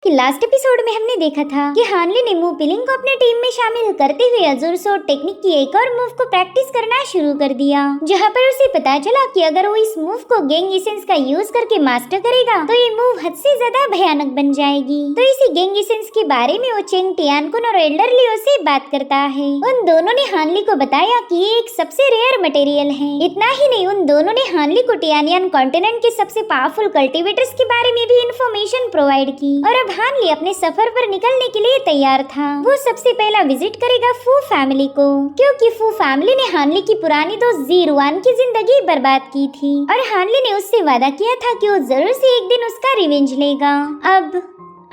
कि last episode में हमने देखा था कि हानली ने मूव पिलिंग को अपने टीम में शामिल करते हुए अजूर सोर्ड टेक्निक की एक और मूव को प्रैक्टिस करना शुरू कर दिया, जहाँ पर उसे पता चला कि अगर वो इस मूव को गेंग एसेंस का यूज करके मास्टर करेगा तो ये मूव हद से ज्यादा भयानक बन जाएगी। तो इसी गेंग एसेंस के बारे में वो चेंग टियानकुन और एल्डर लियो से बात करता है। उन दोनों ने हानली को बताया कि ये एक सबसे रेयर मटेरियल है। इतना ही नहीं, उन दोनों ने हानली को टियानियन कॉन्टिनेंट के सबसे पावरफुल कल्टीवेटर्स के बारे में भी इंफॉर्मेशन प्रोवाइड की और अब हानली अपने सफर पर निकलने के लिए तैयार था। वो सबसे पहला विजिट करेगा फू फैमिली को, क्योंकि फू फैमिली ने हानली की पुरानी दोस्त जीरुआन की जिंदगी बर्बाद की थी और हानली ने उससे वादा किया था कि वो जरूर से एक दिन उसका रिवेंज लेगा। अब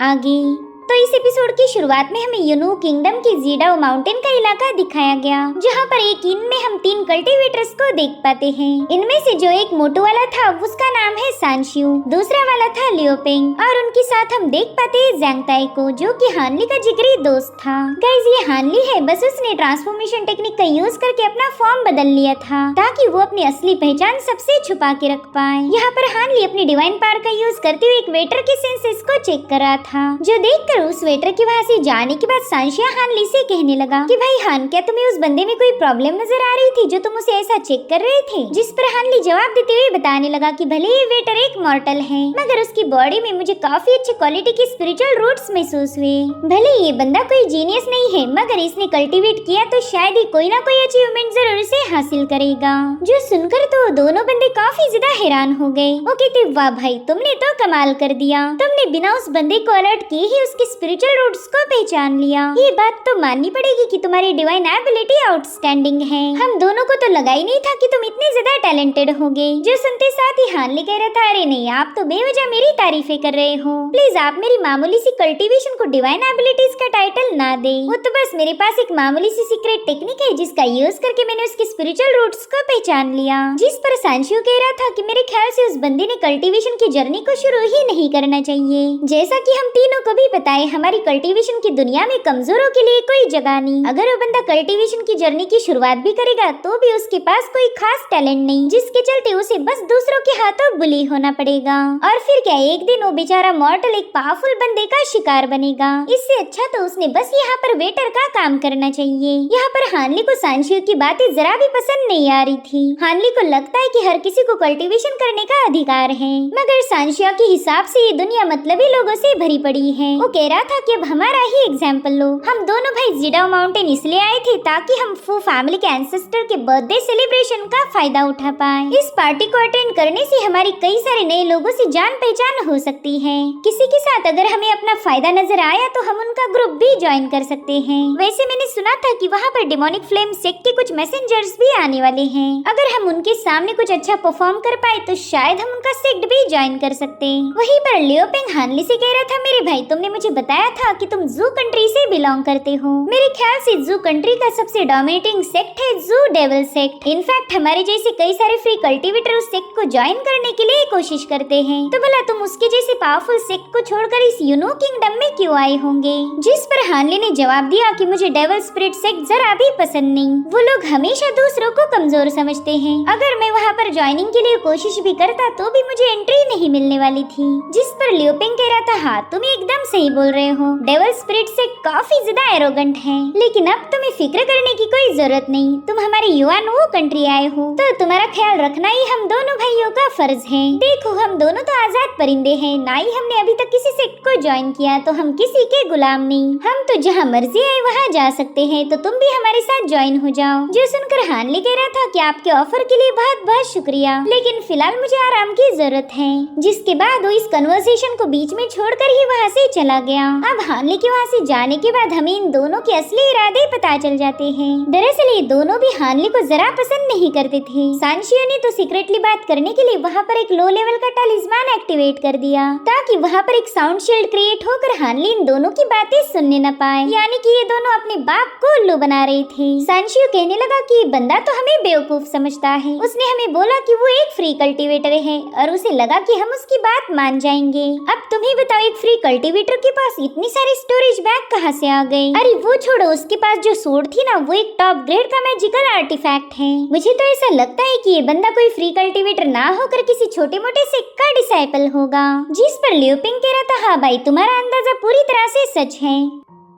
आगे तो इस एपिसोड की शुरुआत में हमें यूनू किंगडम के जीडाओ माउंटेन का इलाका दिखाया गया, जहाँ पर एक इन में हम 3 कल्टीवेटर्स को देख पाते हैं। इनमें से जो एक मोटू वाला था उसका नाम है सांशियू, दूसरा वाला था लियोपेंग और उनके साथ हम देख पाते हैं ज़ैंगताई को, जो कि हानली का जिगरी दोस्त था। गाइस, ये हानली है, बस उसने ट्रांसफॉर्मेशन टेक्निक का यूज करके अपना फॉर्म बदल लिया था ताकि वो अपनी असली पहचान सबसे छुपा के रख पाए। यहाँ पर हानली अपनी डिवाइन पावर का यूज करते हुए एक वेटर के सेंसेस को चेक कर रहा था, जो देख उस वेटर के वहाँ से जाने के बाद सांशिया हानली से कहने लगा कि भाई हान, क्या तुम्हें उस बंदे में कोई प्रॉब्लम नजर आ रही थी जो तुम उसे ऐसा चेक कर रहे थे? जिस पर हानली जवाब देते हुए बताने लगा कि भले ये वेटर एक मॉर्टल है, मगर उसकी बॉडी में मुझे काफी अच्छे क्वालिटी के स्पिरिचुअल रूट्स महसूस हुए। भले ये बंदा कोई जीनियस नहीं है, मगर इसने कल्टीवेट किया तो शायद ही कोई ना कोई अचीवमेंट जरूर से हासिल करेगा। जो सुनकर तो दोनों बंदे काफी ज्यादा हैरान हो गए। वो कहते, वाह भाई, तुमने तो कमाल कर दिया, तुमने बिना उस बंदे को अलर्ट किए ही उसके स्पिरिचुअल रूट्स को पहचान लिया। ये बात तो माननी पड़ेगी कि तुम्हारी डिवाइन एबिलिटी आउटस्टैंडिंग है। हम दोनों को तो लगा ही नहीं था कि तुम इतने ज्यादा टैलेंटेड होगे। जो सुनते साथ ही हानली कह रहा था, अरे नहीं, आप तो बेवजह मेरी तारीफें कर रहे हो, प्लीज आप मेरी मामूली सी कल्टीवेशन को डिवाइन एबिलिटीज का टाइटल ना दे। वो तो बस मेरे पास एक मामूली सी सीक्रेट टेक्निक है जिसका यूज करके मैंने उसके स्पिरिचुअल रूट्स को पहचान लिया। जिस पर सांशियो कह रहा था कि मेरे ख्याल से उस बंदे ने कल्टीवेशन की जर्नी को शुरू ही नहीं करना चाहिए। जैसा कि हम तीनों को भी पता है, हमारी कल्टीवेशन की दुनिया में कमजोरों के लिए कोई जगह नहीं। अगर वो बंदा कल्टीवेशन की जर्नी की शुरुआत भी करेगा तो भी उसके पास कोई खास टैलेंट नहीं, जिसके चलते उसे बस दूसरों के हाथों बुली होना पड़ेगा। और फिर क्या, एक दिन वो बेचारा मॉर्टल एक पावरफुल बंदे का शिकार बनेगा। इससे अच्छा तो उसने बस यहाँ पर वेटर का काम करना चाहिए। यहाँ पर हानली को सांशियो की बातें जरा भी पसंद नहीं आ रही थी। हानली को लगता है कि हर किसी को कल्टीवेशन करने का अधिकार है, मगर सांशिया के हिसाब से ये दुनिया मतलबी लोगों से भरी पड़ी है। वो कह रहा था कि अब हमारा ही एग्जाम्पल लो। हम दोनों भाई जीडाओ माउंटेन इसलिए आए थे ताकि हम फू फैमिली के एंसेस्टर के बर्थडे सेलिब्रेशन का फायदा उठा पाए। इस पार्टी को अटेंड करने से हमारी कई सारे नए लोगों से जान पहचान हो सकती है। किसी के साथ अगर हमें अपना फायदा नजर आया तो हम उनका ग्रुप भी ज्वाइन कर सकते हैं। वैसे मैंने सुना था कि वहाँ पर डेमोनिक फ्लेम सेक्ट के कुछ मैसेंजर्स भी आने वाले हैं। अगर हम उनके सामने कुछ अच्छा परफॉर्म कर पाए तो शायद हम उनका सेक्ट भी ज्वाइन कर सकते हैं। वहीं पर लियोपेंग हानली से कह रहा था, मेरे भाई, तुमने मुझे बताया था कि तुम जू कंट्री से बिलोंग करते हो। मेरे ख्याल से जू कंट्री का सबसे डोमिनेटिंग सेक्ट है जू डेविल सेक्ट। इनफैक्ट हमारे जैसे कई सारे फ्री कल्टीवेटर उस सेक्ट को ज्वाइन करने के लिए कोशिश करते हैं। तो भला तुम उसके जैसे पावरफुल सेक्ट को छोड़कर इस यूनो किंगडम में क्यों आए होंगे? जिस पर हानली ने जवाब दिया कि मुझे डेविल स्पिरिट सेक्ट जरा भी पसंद नहीं। वो लोग हमेशा दूसरों को कमजोर समझते हैं। अगर मैं वहाँ पर ज्वाइनिंग के लिए कोशिश भी करता तो भी मुझे एंट्री नहीं मिलने वाली थी। जिस पर लियोपेंग कह रहा था, हाँ, तुम एकदम सही बोल रहे हो, डेविल स्पिरिट सेक्ट काफी ज्यादा एरोगेंट है, लेकिन अब तुम्हें फिक्र करने की कोई जरूरत नहीं। तुम हमारे युवान वो कंट्री आए हो तो तुम्हारा ख्याल रखना ही हम दोनों भाइयों का फर्ज है। देखो, हम दोनों तो आजाद परिंदे हैं, ना ही हमने अभी तक किसी सेक्ट को ज्वाइन किया, तो हम किसी के गुलाम नहीं। हम तो जहाँ मर्जी आए वहाँ जा सकते हैं, तो तुम भी हमारे साथ ज्वाइन हो जाओ। जो सुनकर हानली कह रहा था कि आपके ऑफर के लिए बहुत बहुत शुक्रिया, लेकिन फिलहाल मुझे आराम की जरूरत है। जिसके बाद वो इस कन्वर्सेशन को बीच में छोड़कर ही वहाँ से चला गया। अब हानली के वहाँ से जाने के बाद हमें इन दोनों के असली इरादे पता चल जाते हैं। दरअसल ये दोनों भी हानली को जरा पसंद नहीं करते थे। सांशियो ने तो सीक्रेटली बात करने के लिए वहाँ पर एक लो लेवल का टलिस्मान एक्टिवेट कर दिया ताकि वहाँ पर एक साउंड शील्ड क्रिएट होकर हानली इन दोनों की बातें सुनने न पाए। यानी कि ये दोनों अपने बाप को उल्लू बना रहे थे। सांशियो कहने लगा कि बंदा तो हमें बेवकूफ समझता है। उसने हमें बोला कि वो एक फ्री कल्टीवेटर है और उसे लगा कि हम उसकी बात मान जाएंगे। अब तुम ही बताओ, एक फ्री कल्टीवेटर के पास इतनी सारी स्टोरेज बैग कहाँ से आ गए? अरे वो छोड़ो, उसके पास जो सोर्ड थी ना वो एक टॉप ग्रेड का मैजिकल आर्टिफैक्ट है। मुझे तो ऐसा लगता है कि ये बंदा कोई फ्री कल्टीवेटर ना होकर किसी छोटे मोटे सिख का डिसाइपल होगा। जिस पर लियोपिंग कह रहा था, हाँ भाई तुम्हारा अंदाजा पूरी तरह से सच है।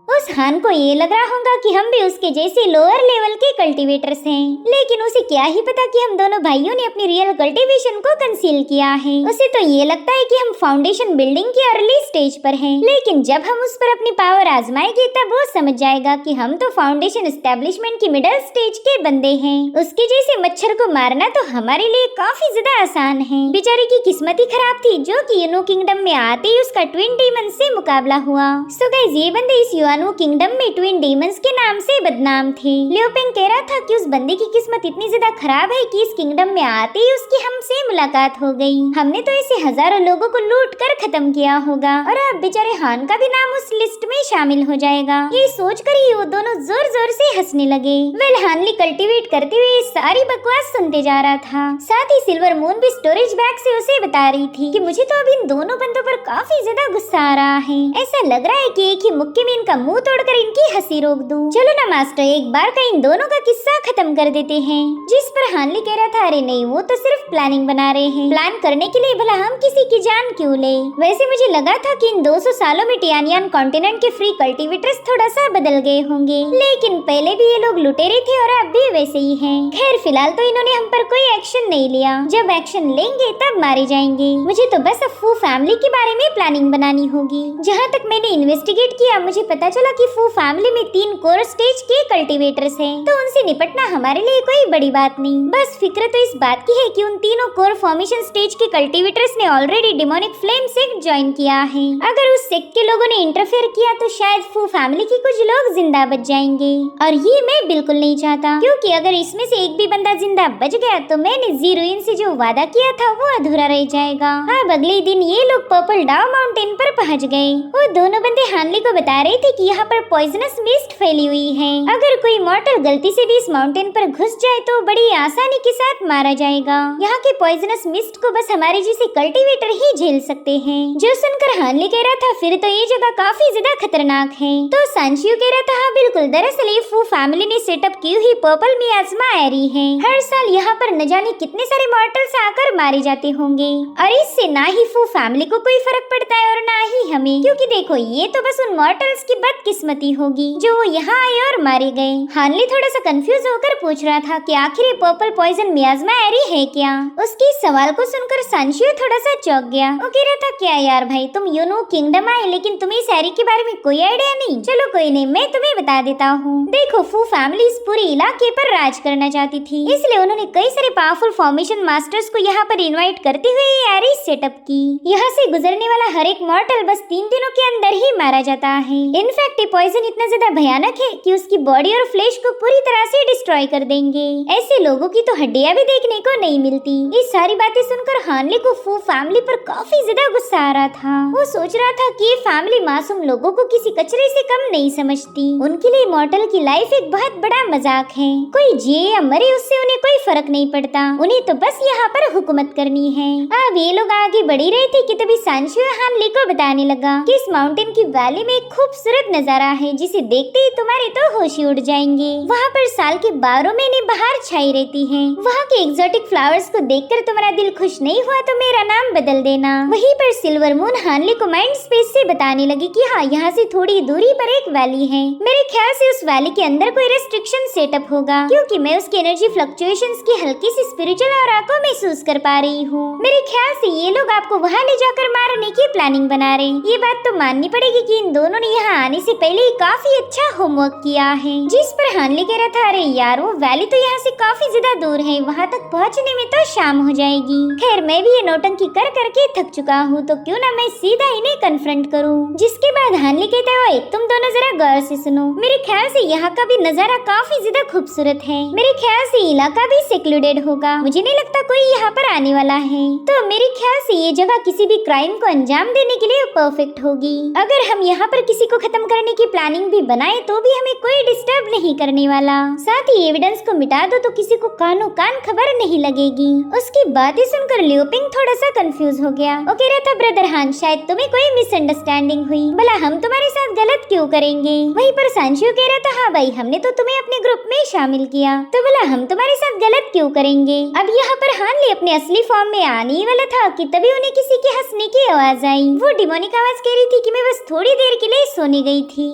उस हान को ये लग रहा होगा कि हम भी उसके जैसे लोअर लेवल के कल्टीवेटर्स हैं, लेकिन उसे क्या ही पता कि हम दोनों भाइयों ने अपनी रियल कल्टीवेशन को कंसील किया है। उसे तो ये लगता है कि हम फाउंडेशन बिल्डिंग के अर्ली स्टेज पर हैं, लेकिन जब हम उस पर अपनी पावर आजमाएंगे तब वो समझ जाएगा कि हम तो फाउंडेशन एस्टेब्लिशमेंट की मिडिल स्टेज के बंदे हैं। उसके जैसे मच्छर को मारना तो हमारे लिए काफी ज्यादा आसान है। बेचारे की किस्मत ही खराब थी जो कि यूनो किंगडम में आते ही उसका ट्विन डीमन से मुकाबला हुआ। सो गाइस, ये बंदे इस युआनो किंगडम में ट्विन डीमंस के नाम से बदनाम थे। लियोपिंग कह रहा था कि उस बंदे की किस्मत इतनी ज्यादा खराब है कि इस किंगडम में आते ही उसकी हमसे मुलाकात हो गई। हमने तो ऐसे हजारों लोगों को लूट कर खत्म किया होगा और अब बेचारे हान का भी नाम उस लिस्ट में शामिल हो जाएगा। ये सोचकर ही वो दोनों जोर जोर से हंसने लगे। वेल, हानली कल्टीवेट करते हुए सारी बकवास सुनते जा रहा था। साथ ही सिल्वर मून भी स्टोरेज बैग से उसे बता रही थी कि मुझे तो अब इन दोनों बंदों पर काफी ज्यादा गुस्सा आ रहा है। ऐसा लग रहा है कि एक ही मुक्के में इनका मुंह तोड़कर इनकी हंसी रोक दूं। चलो ना मास्टर, एक बार का इन दोनों का किस्सा खत्म कर देते हैं। जिस पर हानली कह रहा था, अरे नहीं, वो तो सिर्फ प्लानिंग बना रहे हैं। प्लान करने के लिए भला हम किसी की जान क्यों ले? वैसे मुझे लगा था कि इन 200 सालों में टियानियन कॉन्टिनेंट के फ्री कल्टीवेटर्स थोड़ा सा बदल गए होंगे, लेकिन पहले भी ये लोग लुटेरे थे और अब भी वैसे ही हैं। खैर, फिलहाल तो इन्होंने हम पर कोई एक्शन नहीं लिया। जब एक्शन लेंगे तब मारे जाएंगे। मुझे तो बस अब फू फैमिली के बारे में प्लानिंग बनानी होगी। जहाँ तक मैंने इन्वेस्टिगेट किया, मुझे पता चला कि फू फैमिली में 3 कोर स्टेज के कल्टीवेटर्स हैं, तो उनसे निपटना हमारे लिए कोई बड़ी बात नहीं। बस फिक्र तो इस बात की है कि उन तीनों कोर फॉर्मेशन स्टेज के कल्टीवेटर्स ने already demonic flame sect join किया है। अगर उस सेक्ट के लोगों ने इंटरफेयर किया तो शायद फू फैमिली के कुछ लोग जिंदा बच जाएंगे, और ये मैं बिल्कुल नहीं चाहता, क्योंकि अगर इसमें से एक भी बंदा जिंदा बच गया तो मैंने ज़ीरोइन से जो वादा किया था वो अधूरा रह जाएगा। अब अगले दिन ये लोग पर्पल डाउ माउंटेन पर पहुंच गए। वो दोनों बंदे हानली को बता रहे थे कि यहाँ पर पॉइजनस मिस्ट फैली हुई है। अगर कोई मॉर्टल गलती से भी इस माउंटेन पर घुस जाए तो बड़ी आसानी के साथ मारा जाएगा। यहाँ के पॉइजनस मिस्ट को बस हमारे जैसे कल्टीवेटर ही झेल सकते हैं। जो सुनकर हानली कह रहा था, फिर तो ये जगह काफी ज्यादा खतरनाक है। तो सांशियो कह रहा था, हाँ बिल्कुल, दरअसल ये फू फैमिली ने सेटअप की हुई पर्पल मियाज़मा एरी है। हर साल यहाँ पर न जाने कितने सारे मॉर्टल्स आकर मारे जाते होंगे, और इससे ना ही फू फैमिली को कोई फर्क पड़ता है और ना ही हमें, क्योंकि देखो ये तो बस उन मॉर्टल्स की बदकिस्मती होगी जो वो यहाँ आए और मारे गए। हानली थोड़ा सा कंफ्यूज होकर पूछ रहा था कि आखिर ये पर्पल पॉइजन मियाज़मा एरी है क्या? उसके सवाल को सुनकर सांशियो थोड़ा सा चौंक गया। वो कह रहा था, क्या यार भाई, तुम यूनो किंगडम आए लेकिन तुम्हें इस एरी के बारे में कोई आइडिया नहीं? चलो कोई नहीं, मैं तुम्हें बता देता हूँ। देखो, फू फैमिली इस पूरे इलाके पर राज करना चाहती थी, इसलिए उन्होंने कई सारे पावरफुल फॉर्मेशन मास्टर्स को यहाँ पर इनवाइट करते हुए ये एरी सेटअप की। यहाँ से गुजरने वाला हर एक मॉर्टल बस 3 दिनों के अंदर ही मारा जाता है। इनफैक्ट ये पॉइजन इतना ज्यादा भयानक है कि उसकी बॉडी और फ्लेश को पूरी तरह से डिस्ट्रॉय कर देंगे। ऐसे लोगों की तो हड्डियां भी देखने को नहीं मिलती। ये सारी बातें सुनकर हानली को फू फैमिली पर काफी ज्यादा गुस्सा आ रहा था। वो सोच रहा था कि ये फैमिली मासूम लोगों को किसी कचरे से कम नहीं समझती। उनके लिए मॉर्टल की लाइफ एक बहुत बड़ा मजाक है। कोई जिए या मरे उससे उन्हें कोई फर्क नहीं पड़ता, उन्हें तो बस यहाँ पर हुकूमत करनी है। अब ये लोग आगे बढ़ ही रहे थे कि तभी सांशियो हानली को बताने लगा कि इस माउंटेन की वैली में एक खूबसूरत नजारा है जिसे देखते ही तुम्हारे तो होश ही उड़ जाएंगे। वहाँ पर साल के 12 महीने बहार छाई रहती है। वहाँ के एक्सोटिक फ्लावर्स को देखकर तुम्हारा दिल खुश नहीं हुआ तो मेरा नाम बदल देना। वहीं पर सिल्वर मून हानली को माइंड स्पेस से बताने लगी कि हाँ, यहाँ से थोड़ी दूरी पर एक वैली है। मेरे ख्याल से उस वैली के अंदर कोई रेस्ट्रिक्शन सेटअप होगा, क्योंकि मैं उसकी एनर्जी फ्लक्चुएशंस की हल्की सी स्पिरिचुअल ऑरा को महसूस कर पा रही हूँ। मेरे ख्याल से ये लोग आपको वहाँ ले जाकर मारने की प्लानिंग बना रहे। ये बात तो माननी पड़ेगी कि इन दोनों ने यहाँ आने से पहले ही काफी अच्छा होमवर्क किया है। जिस पर हानली कह रहा था, अरे यार, वो वैली तो यहाँ से काफी ज्यादा दूर है, वहाँ तक पहुँचने में तो शाम हो जाएगी। खैर, मैं भी ये नौटंकी कर करके थक चुका हूँ, तो क्यों ना मैं सीधा इन्हें कन्फ्रंट करूँ। जिसके बाद हानली कहता है, तुम दोनों जरा गौर से सुनो। मेरे ख्याल से यहाँ का भी नजारा काफी ज्यादा खूबसूरत है। मेरे ख्याल से इलाका भी सेक्लूडेड होगा। मुझे नहीं लगता कोई यहाँ पर आने वाला है, तो मेरे ख्याल से ये जगह किसी भी क्राइम को अंजाम देने के लिए परफेक्ट होगी। अगर हम यहाँ पर किसी को खत्म करने की प्लानिंग भी बनाए तो भी हमें कोई डिस्टर्ब नहीं करने वाला। साथ ही एविडेंस को मिटा दो तो किसी को कानो कान खबर नहीं लगेगी। उसकी बातें सुनकर लियोपिंग थोड़ा सा कंफ्यूज हो गया। वो कह रहा था, ब्रदर हान, शायद तुम्हें कोई मिसअंडरस्टैंडिंग हुई। भला हम तुम्हारे साथ गलत क्यों करेंगे। वहीं पर सांशियो कह रहा था हाँ भाई हमने तो तुम्हें अपने ग्रुप में शामिल किया, तो बोला हम तुम्हारे साथ गलत क्यों करेंगे। अब यहाँ पर हानली अपने असली फॉर्म में आने ही वाला था कि तभी उन्हें किसी के हंसने की आवाज आई। वो डिमोनिक आवाज कह रही थी कि मैं बस थोड़ी देर के लिए सोने गई थी,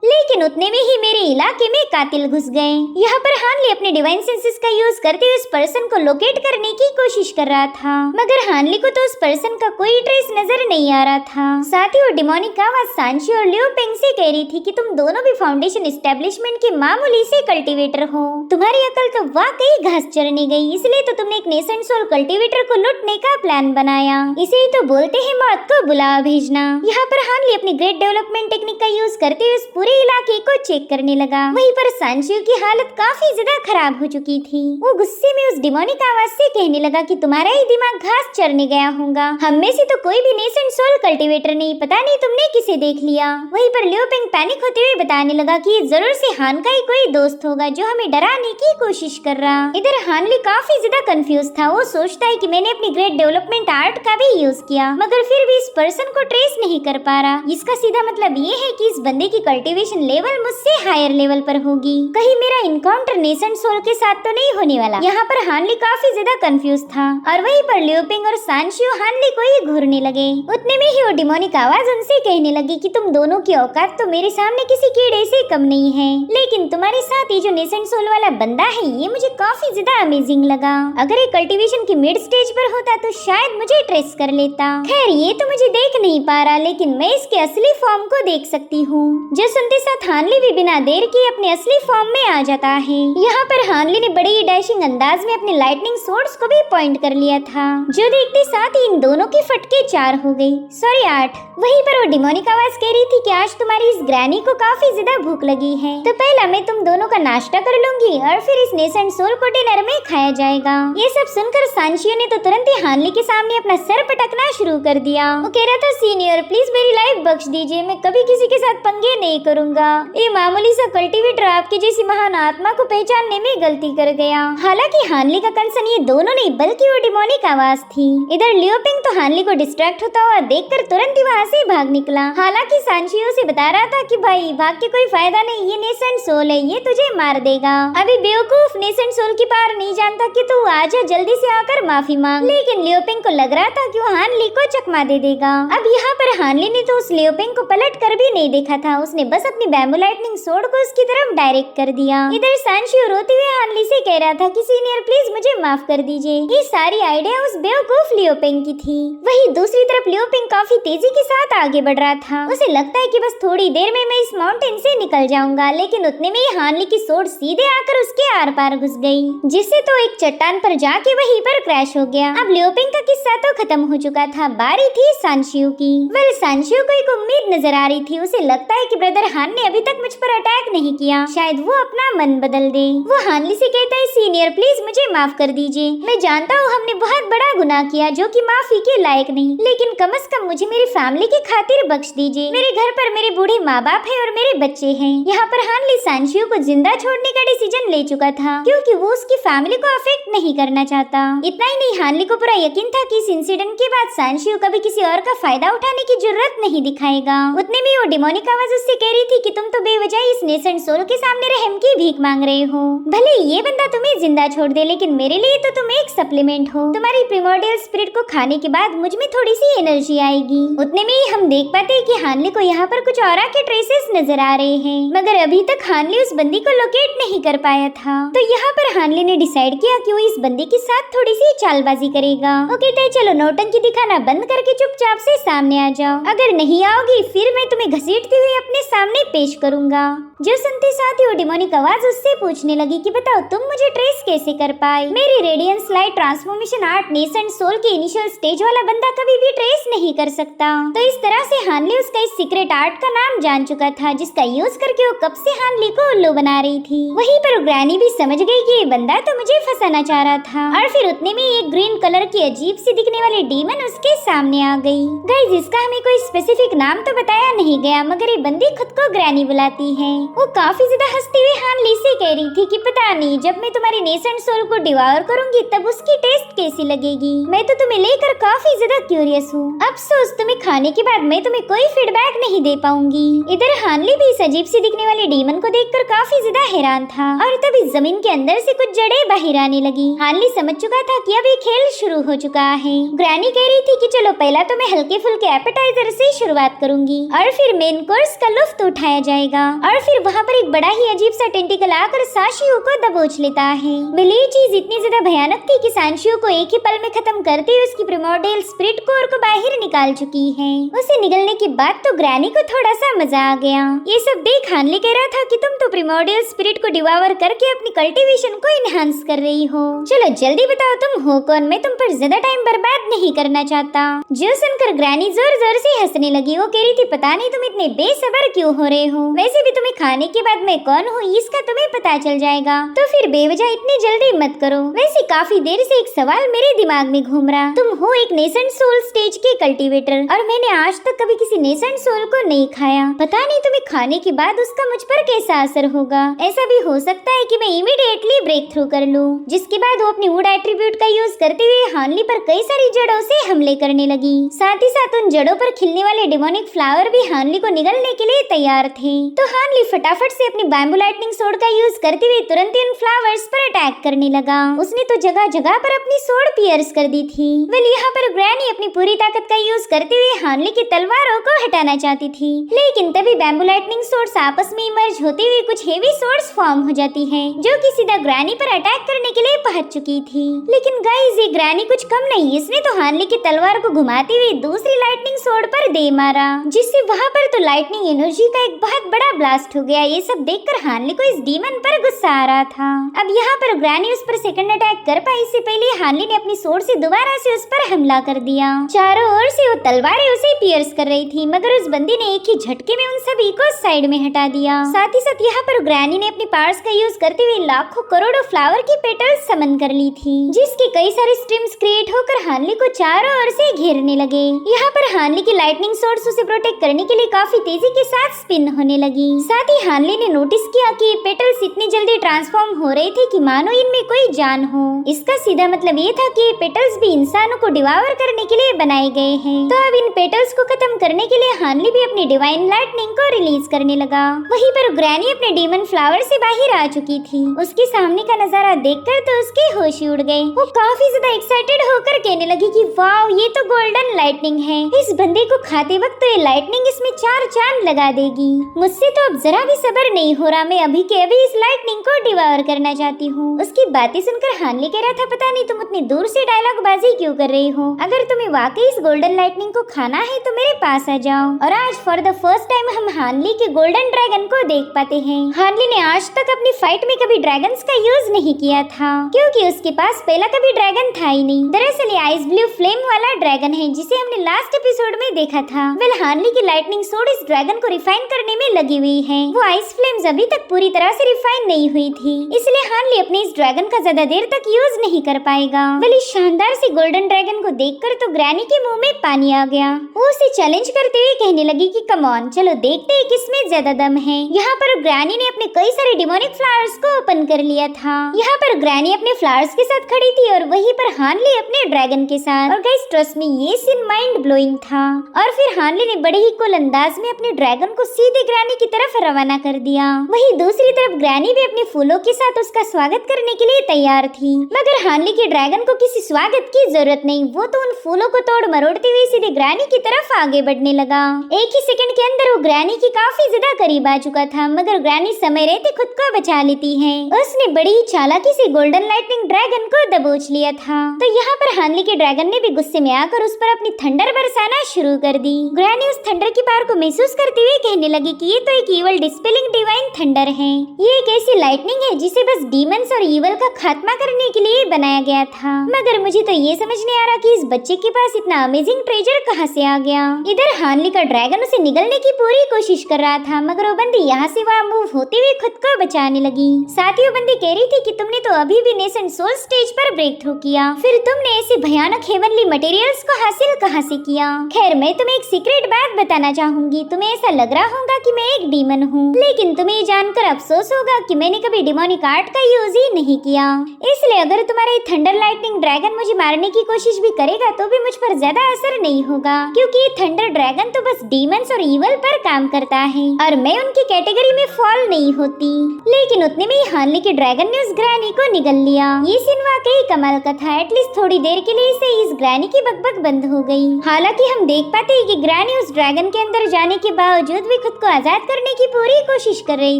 लेकिन उतने में ही मेरे इलाके में कातिल घुस गए। यहाँ पर हानली अपने डिवाइन सेंसेस का यूज करते हुए उस पर्सन को लोकेट करने की कोशिश कर रहा था, मगर हानली को तो उस पर्सन का कोई ट्रेस नजर नहीं आ रहा था। साथ ही वो डिमोनिक आवाज सांशी और लियो पेंग से कह रही थी कि तुम दोनों भी फाउंडेशन एस्टेब्लिशमेंट के मामूली से कल्टीवेटर हो, तुम्हारी अकल तो वाकई घास चरने गई, इसलिए तो तुमने एक नेसेंट सोल कल्टीवेटर को लूटने का प्लान बनाया। इसे ही तो बोलते हैं मौत को बुला भेजना। यहाँ पर हानली अपनी ग्रेट डेवलपमेंट टेक्निक का यूज करते हुए पूरे इलाके को चेक करने लगा। वहीं पर सांशियो की हालत काफी ज्यादा खराब हो चुकी थी। वो गुस्से में उस डिमोनिक आवाज से कहने लगा कि तुम्हारा ही दिमाग घास चरने गया होगा, हम में से तो कोई भी नेसेंट सोल कल्टीवेटर नहीं, पता नहीं तुमने किसे देख लिया। वहीं पर लियो पेंग पैनिक होते हुए बताने लगा कि जरूर से हान का ही कोई दोस्त होगा जो हमें डराने की कोशिश कर रहा। इधर हानली काफी ज्यादा कंफ्यूज था। वो सोचता है कि मैंने अपनी ग्रेट डेवलपमेंट आर्ट का भी यूज किया, मगर फिर भी इस पर्सन को ट्रेस नहीं कर पा रहा। इसका सीधा मतलब ये है कि इस बंदे की कल्टीवेशन लेवल मुझसे हायर लेवल पर होगी। कहीं मेरा इनकाउंटर नेसेंट सोल के साथ तो नहीं होने वाला। यहाँ पर हानली काफी ज्यादा कंफ्यूज था और वहीं पर लियो पेंग और सांशियो हानली को ही घूरने लगे। उतने में ही वो डिमोनिक आवाज उनसे कहने लगी कि तुम दोनों की औकात तो मेरे सामने किसी कीड़े से कम नहीं है, लेकिन तुम्हारे साथ ये जो नेसेंट सोल वाला बंदा है ये मुझे काफी ज्यादा अमेजिंग लगा। अगर ये कल्टीवेशन की मिड स्टेज पर होता तो शायद मुझे ट्रेस कर लेता। खैर ये तो मुझे देख नहीं पा रहा, लेकिन मैं इसके असली फॉर्म को देख सकती हूँ। जो सुनते साथ हानली भी बिना देर के अपने असली फॉर्म में आ जाता है। यहाँ पर हानली ने बड़े ही डैशिंग अंदाज में अपने लाइटनिंग सोर्स को भी पॉइंट कर लिया था, जो देखते साथ ही इन दोनों की फटके 4 हो गई, सॉरी 8। वहीं पर वो डिमोनिक आवाज कह रही थी कि आज तुम्हारी इस ग्रैनी को काफी ज्यादा भूख लगी है, तो पहला मैं तुम दोनों का नाश्ता कर लूंगी और फिर इस नेसेंट सोल को डिनर में खाया जाएगा। ये सब सुनकर सांशियो ने तो तुरंत ही हानली के सामने अपना सर पटकना शुरू कर दिया। वो कह रहा था सीनियर प्लीज मेरी लाइफ बख्श दीजिए, मैं कभी किसी के साथ पंगे नहीं करूंगा। ये मामूली सा कल्टीवेटर आपकी जैसी महान आत्मा को पहचानने में गलती कर गया। हालांकि हानली का कंसर्न ये दोनों नहीं बल्कि वो डिमोनिक आवाज थी। इधर लियो पेंग तो हानली को डिस्ट्रैक्ट होता हुआ देखकर तुरंत ही वहाँ से भाग निकला। हालांकि सांशियो से बता रहा था कि भाई भाग के कोई फायदा नहीं, ये नेसेंट सोल है, ये तुझे मार देगा। अभी बेवकूफ नेसेंट सोल की पावर नहीं जानता कि तू आजा जल्दी से आकर माफी मांग। लेकिन लियो पेंग को लग रहा था कि वो हानली को चकमा दे देगा। अब यहाँ पर हानली ने तो उस लियो पेंग को पलट कर भी नहीं देखा था, उसने बस अपनी बैम्बू लाइटनिंग सोर्ड को उसकी तरफ डायरेक्ट कर दिया। इधर सांशियो रोते हुए हानली से कह रहा था कि सीनियर प्लीज मुझे माफ कर दीजिए, ये सारी आइडिया उस बेवकूफ लियो पेंग की थी। वहीं दूसरी तरफ लियो पेंग काफी तेजी के साथ आगे बढ़ रहा था। उसे लगता है कि बस थोड़ी देर में मैं इस माउंटेन से निकल जाऊंगा, लेकिन उतने में ही हानली की सोर्ड सीधे आकर उसके आर पार घुस गई, जिससे तो एक चट्टान पर जाके वहीं पर क्रैश हो गया। अब लियो पेंग का किस्सा तो खत्म हो चुका था, बारी थी सांशियो की। वेल सांशियो को एक उम्मीद नजर आ रही थी, उसे लगता है कि ब्रदर हान ने अभी तक मुझ पर अटैक नहीं किया, शायद वो अपना मन बदल दे। वो हानली से कहता है सीनियर प्लीज मुझे माफ कर दीजिए, मैं जानता हूँ हमने बहुत बड़ा गुनाह किया जो कि माफी के लायक नहीं, लेकिन कम से कम मुझे मेरी फैमिली की खातिर बख्श दीजिए। मेरे घर पर मेरे बूढ़े माँ बाप है और मेरे बच्चे हैं। यहाँ पर हानली सांशियो को जिंदा छोड़ने का डिसीजन ले चुका था, क्योंकि वो उसकी फैमिली को अफेक्ट नहीं करना चाहता। इतना ही नहीं हानली को पूरा यकीन था कि इस इंसिडेंट के बाद सांशियो कभी किसी और का फायदा उठाने की जरूरत नहीं दिखाएगा। उतने में वो डिमोनिक आवाज उससे कह रही थी कि तुम तो बेवजह इस नेसेंट सोल के सामने रहम की भीख मांग रहे हो। भले ये बंदा तुम्हें जिंदा छोड़ दे, लेकिन मेरे लिए तो तुम एक सप्लीमेंट हो। तुम्हारी प्रिमोर्डियल स्पिरिट को खाने के बाद मुझ में थोड़ी सी एनर्जी आएगी। उतने में ही हम देख पाते हैं कि हानली को यहाँ पर कुछ ऑरा के ट्रेसेस नजर आ रहे हैं, मगर अभी तक हानली उस बंदी को लोकेट नहीं कर पाया था। तो यहाँ पर हानली ने डिसाइड किया कि वो इस बंदी के साथ थोड़ी सी चालबाजी करेगा। वो कहते हैं चलो नौटंकी दिखाना बंद करके चुपचाप से सामने आ जाओ, अगर नहीं आओगी फिर मैं तुम्हें घसीटते हुए अपने सामने पेश करूंगा। जो सुनते साथ ही वो डिमोनिक आवाज उससे पूछने लगी कि बताओ तुम मुझे ट्रेस कैसे कर पाए। मेरी radiance light transformation art nascent soul के इनिशियल स्टेज वाला बंदा कभी भी ट्रेस नहीं कर सकता। तो इस तरह से हानली उसका इस सीक्रेट आर्ट का नाम जान चुका था, जिसका यूज करके वो कब से हानली को उल्लू बना रही थी। वहीं पर ग्रैनी भी समझ गई कि ये बंदा तो मुझे फंसाना चाह रहा था, और फिर उतने में एक ग्रीन कलर की अजीब सी दिखने वाली डीमन उसके सामने आ गई। गाइस इसका हमें कोई स्पेसिफिक नाम तो बताया नहीं गया, मगर ये बंदी खुद को को ग्रैनी बुलाती है। वो काफी ज्यादा हंसते हुए हानली से कह रही थी कि पता नहीं जब मैं तुम्हारी नेसेंट सोल को डिवार करूंगी तब उसकी टेस्ट कैसी लगेगी। मैं तो तुम्हें लेकर काफी ज्यादा क्यूरियस हूँ। अफसोस तुम्हें खाने के बाद मैं तुम्हें कोई फीडबैक नहीं दे पाऊंगी। इधर हानली भी इस अजीब सी दिखने वाले डीमन को देखकर काफी ज्यादा हैरान था और तभी जमीन के अंदर से कुछ जड़ें बाहर आने लगी। हानली समझ चुका था कि अब ये खेल शुरू हो चुका है। ग्रैनी कह रही थी कि चलो पहला तो मैं हल्के फुल्के एपेटाइजर से शुरुआत करूंगी और फिर मेन कोर्स का लुत्फ उठाया जाएगा। और फिर वहाँ पर एक बड़ा ही अजीब सा टेंटिकल आकर साशियो को दबोच लेता है। वेल ये चीज इतनी ज्यादा भयानक थी कि साशियो को एक ही पल में खत्म करते हुए उसकी प्रिमोर्डियल स्पिरिट कोर को बाहर निकाल चुकी है। उसे निकलने के बाद तो ग्रैनी को थोड़ा सा मजा आ गया। ये सब देख हानली कह रहा था कि तुम तो प्रिमोर्डियल स्पिरिट को डिवावर करके अपनी कल्टीवेशन को इनहांस कर रही हो। चलो जल्दी बताओ तुम हो कौन, मैं तुम पर ज्यादा टाइम बर्बाद नहीं करना चाहता। जो सुनकर ग्रैनी जोर जोर से हंसने लगी। वो कह रही थी पता नहीं तुम इतने बेसब्र क्यों हो रहे हो, वैसे भी तुम्हें खाने के बाद मैं कौन हूँ इसका तुम्हें पता चल जाएगा, तो फिर बेवजह इतनी जल्दी मत करो। वैसे काफी देर से एक सवाल मेरे दिमाग में घूम रहा, तुम हो एक नेसेंट सोल स्टेज के कल्टीवेटर और मैंने आज तक कभी किसी नेसेंट सोल को नहीं खाया। पता नहीं तुम्हें खाने के बाद उसका मुझ पर कैसा असर होगा। ऐसा भी हो सकता है कि मैं इमीडिएटली ब्रेक थ्रू कर लूं। जिसके बाद वो अपनी वुड एट्रीब्यूट का यूज करते हुए हानली पर कई सारी जड़ों से हमले करने लगी। साथ ही साथ उन जड़ों पर खिलने वाले डेमोनिक फ्लावर भी हानली को निगलने के लिए तैयार थे। तो हानली फटाफट से अपनी बैम्बू लाइटनिंग सोर्ड का यूज करते हुए तुरंत इन फ्लावर्स पर अटैक करने लगा। उसने तो जगह जगह पर अपनी सोर्ड पियर्स कर दी थी। वेल यहाँ पर ग्रैनी अपनी पूरी ताकत का यूज करते हुए हानली की तलवारों को हटाना चाहती थी, लेकिन तभी बैम्बू लाइटनिंग सोर्ड्स आपस में इमर्ज होते हुए कुछ हेवी सोर्ड्स फॉर्म हो जाती है जो कि सीधा ग्रैनी पर अटैक करने के लिए पहुंच चुकी थी। लेकिन गाइस ये ग्रैनी कुछ कम नहीं, इसने तो हानली की तलवार को घुमाते हुए दूसरी लाइटनिंग सोर्ड पर दे मारा, जिससे वहाँ पर तो लाइटनिंग एनर्जी का एक बहुत बड़ा ब्लास्ट हो गया। ये सब देखकर हानली को इस डीमन पर गुस्सा आ रहा था। अब यहाँ पर ग्रैनी उस पर सेकंड अटैक कर पाई इससे पहले हानली ने अपनी सोर्ड से दोबारा से उस पर हमला कर दिया। चारों ओर से वो तलवारें उसे पियर्स कर रही थी, मगर उस बंदी ने एक ही झटके में उन सभी को साइड में हटा दिया। साथ ही साथ यहाँ पर ग्रैनी ने अपनी पावर्स का यूज करते हुए लाखों करोड़ों फ्लावर की पेटल्स समन कर ली थी, जिसके कई सारे स्ट्रीम्स क्रिएट होकर हानली को चारों ओर से घेरने लगे। यहाँ पर हानली की लाइटनिंग सोर्स उसे प्रोटेक्ट करने के लिए काफी तेजी के साथ स्पिन होने लगी। साथ ही हानली ने नोटिस किया कि ये पेटल्स इतनी जल्दी ट्रांसफॉर्म हो रही थी कि मानो इनमें कोई जान हो। इसका सीधा मतलब ये था कि ये पेटल्स भी इंसानों को डिवावर करने के लिए बनाए गए हैं। तो अब इन पेटल्स को खत्म करने के लिए हानली भी अपनी डिवाइन लाइटनिंग को रिलीज करने लगा। वहीं पर ग्रैनी अपने डीमन फ्लावर से बाहर आ चुकी थी। उसके सामने का नजारा देखकर तो उसके होश उड़ गए। वो काफी ज्यादा एक्साइटेड होकर कहने लगी कि वाव ये तो गोल्डन लाइटनिंग है, इस बंदे को खाते वक्त तो ये लाइटनिंग इसमें 4 चांद लगा देगी। मुझसे तो अब जरा भी सब्र नहीं हो रहा, मैं अभी के अभी इस लाइटनिंग को डिवावर करना चाहती हूँ। उसकी बातें सुनकर हानली कह रहा था पता नहीं तुम उतनी दूर से डायलॉग बाजी क्यों कर रही हो, अगर तुम्हें वाकई इस गोल्डन लाइटनिंग को खाना है तो मेरे पास आ जाओ। और आज फॉर द फर्स्ट टाइम हम हानली के गोल्डन ड्रैगन को देख पाते हैं। हानली ने आज तक अपनी फाइट में कभी ड्रैगन्स का यूज नहीं किया था, क्योंकि उसके पास पहला कभी ड्रैगन था ही नहीं। दरअसल ये आइस ब्लू फ्लेम वाला ड्रैगन है जिसे हमने लास्ट एपिसोड में देखा था। वेल हानली की लाइटनिंग सोर्ड इस ड्रैगन को रिफाइन करने में लगी हुई है। वो आइस फ्लेम्स अभी तक पूरी तरह से रिफाइन नहीं हुई थी, इसलिए हानली अपने इस ड्रैगन का ज्यादा देर तक यूज नहीं कर पाएगा। वेल इस शानदार से गोल्डन ड्रैगन को देखकर तो ग्रैनी के मुंह में पानी आ गया। वो उसे चैलेंज करते हुए कहने लगी कि कम ऑन चलो देखते हैं किसमें ज्यादा दम है। यहाँ पर ग्रैनी ने अपने कई सारे डिमोनिक फ्लावर्स को ओपन कर लिया था। यहाँ पर ग्रैनी अपने फ्लावर्स के साथ खड़ी थी और वहीं पर हानली अपने ड्रैगन के साथ। और गाइस ट्रस्ट मी ये सीन माइंड ब्लोइंग था। और फिर हानली ने बड़े ही कूल अंदाज में अपने ड्रैगन को सीधे ग्रैनी की तरफ रवाना कर दिया। वहीं दूसरी तरफ ग्रैनी भी अपने फूलों के साथ उसका स्वागत करने के लिए तैयार थी, मगर हानली के ड्रैगन को किसी स्वागत की जरूरत नहीं। वो तो उन फूलों को तोड़ मरोड़ते हुए सीधे ग्रैनी की तरफ आगे बढ़ने लगा। एक ही सेकंड के अंदर वो ग्रैनी की काफी ज्यादा करीब आ चुका था, मगर ग्रैनी समय रहते खुद को बचा लेती है। उसने बड़ी ही चालाकी से गोल्डन लाइटनिंग ड्रैगन को दबोच लिया था। तो यहाँ पर हानली के ड्रैगन ने भी गुस्से में आकर उस पर अपनी थंडर बरसाना शुरू कर दी। ग्रैनी उस थंडर की पावर को महसूस करते हुए कहने लगी कि ये तो एक ईवल डिस्पेलिंग डिवाइन थंडर है। ये एक ऐसी लाइटनिंग है जिसे बस डीमंस और ईवल का खात्मा करने के लिए बनाया गया था। मगर मुझे तो ये समझ नहीं आ रहा कि इस बच्चे के पास इतना अमेजिंग ट्रेजर कहाँ से आ गया। इधर हानली का ड्रैगन उसे निगलने की पूरी कोशिश कर रहा था, मगर वो बंदी यहाँ से वहाँ मूव होते हुए खुद को बचाने लगी। साथ ही वो बंदी कह रही थी कि तुमने तो अभी भी नेसेंट सोल स्टेज पर ब्रेक थ्रू किया, फिर तुमने ऐसे भयानक हेवनली मटेरियल्स को हासिल कहाँ से किया। खैर मैं तुम्हें एक सीक्रेट बात बताना चाहूंगी। तुम्हें ऐसा लग रहा होगा कि मैं एक डीमन हूँ, लेकिन तुम्हें ये जानकर अफसोस होगा कि मैंने कभी डिमोनिक आर्ट का यूज ही नहीं किया। इसलिए अगर तुम्हारा थंडर लाइटनिंग ड्रैगन मुझे मारने की कोशिश भी करेगा तो भी मुझ पर ज्यादा असर नहीं होगा, क्योंकि ये थंडर ड्रैगन तो बस डीमंस और ईवल पर काम करता है और मैं उनकी कैटेगरी में फॉल नहीं होती। लेकिन उतने में ही हानली के ड्रैगन ने उस ग्रैनी को निगल लिया। ये सीन वाकई कमाल का था। एटलीस्ट थोड़ी देर के लिए इसे इस ग्रैनी की बकबक बंद हो गई। हालांकि हम देख पाते हैं कि ग्रैनी उस ड्रैगन के अंदर जाने के बावजूद भी खुद को आजाद करने की पूरी कोशिश कर रही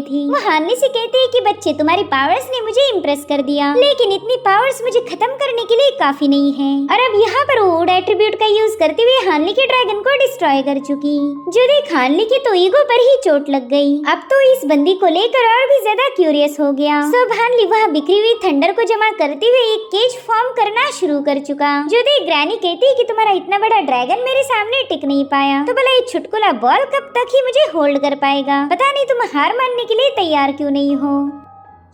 थी। वो हानली से कहती है कि बच्चे, तुम्हारी पावर्स ने मुझे इम्प्रेस कर दिया, लेकिन इतनी पावर्स मुझे खत्म करने के लिए काफी नहीं है। और अब यहाँ पर वुड एट्रीब्यूट का यूज करते हुए हानली के ड्रैगन को डिस्ट्रॉय कर चुकी। जो देख हानली की तो ईगो पर ही चोट लग गई। अब तो इस बंदी को लेकर और भी ज्यादा क्यूरियस हो गया। सब हानली वहाँ बिखरी हुई थंडर को जमा करते हुए एक केज फॉर्म करना शुरू कर चुका। जो देख ग्रैनी कहती है कि तुम्हारा इतना बड़ा ड्रैगन मेरे सामने टिक नहीं पाया, तो भला ये छुटकुला बॉल कब तक ही मुझे होल्ड कर पाएगा? पता नहीं तुम हार मानने के लिए तैयार क्यों नहीं हो।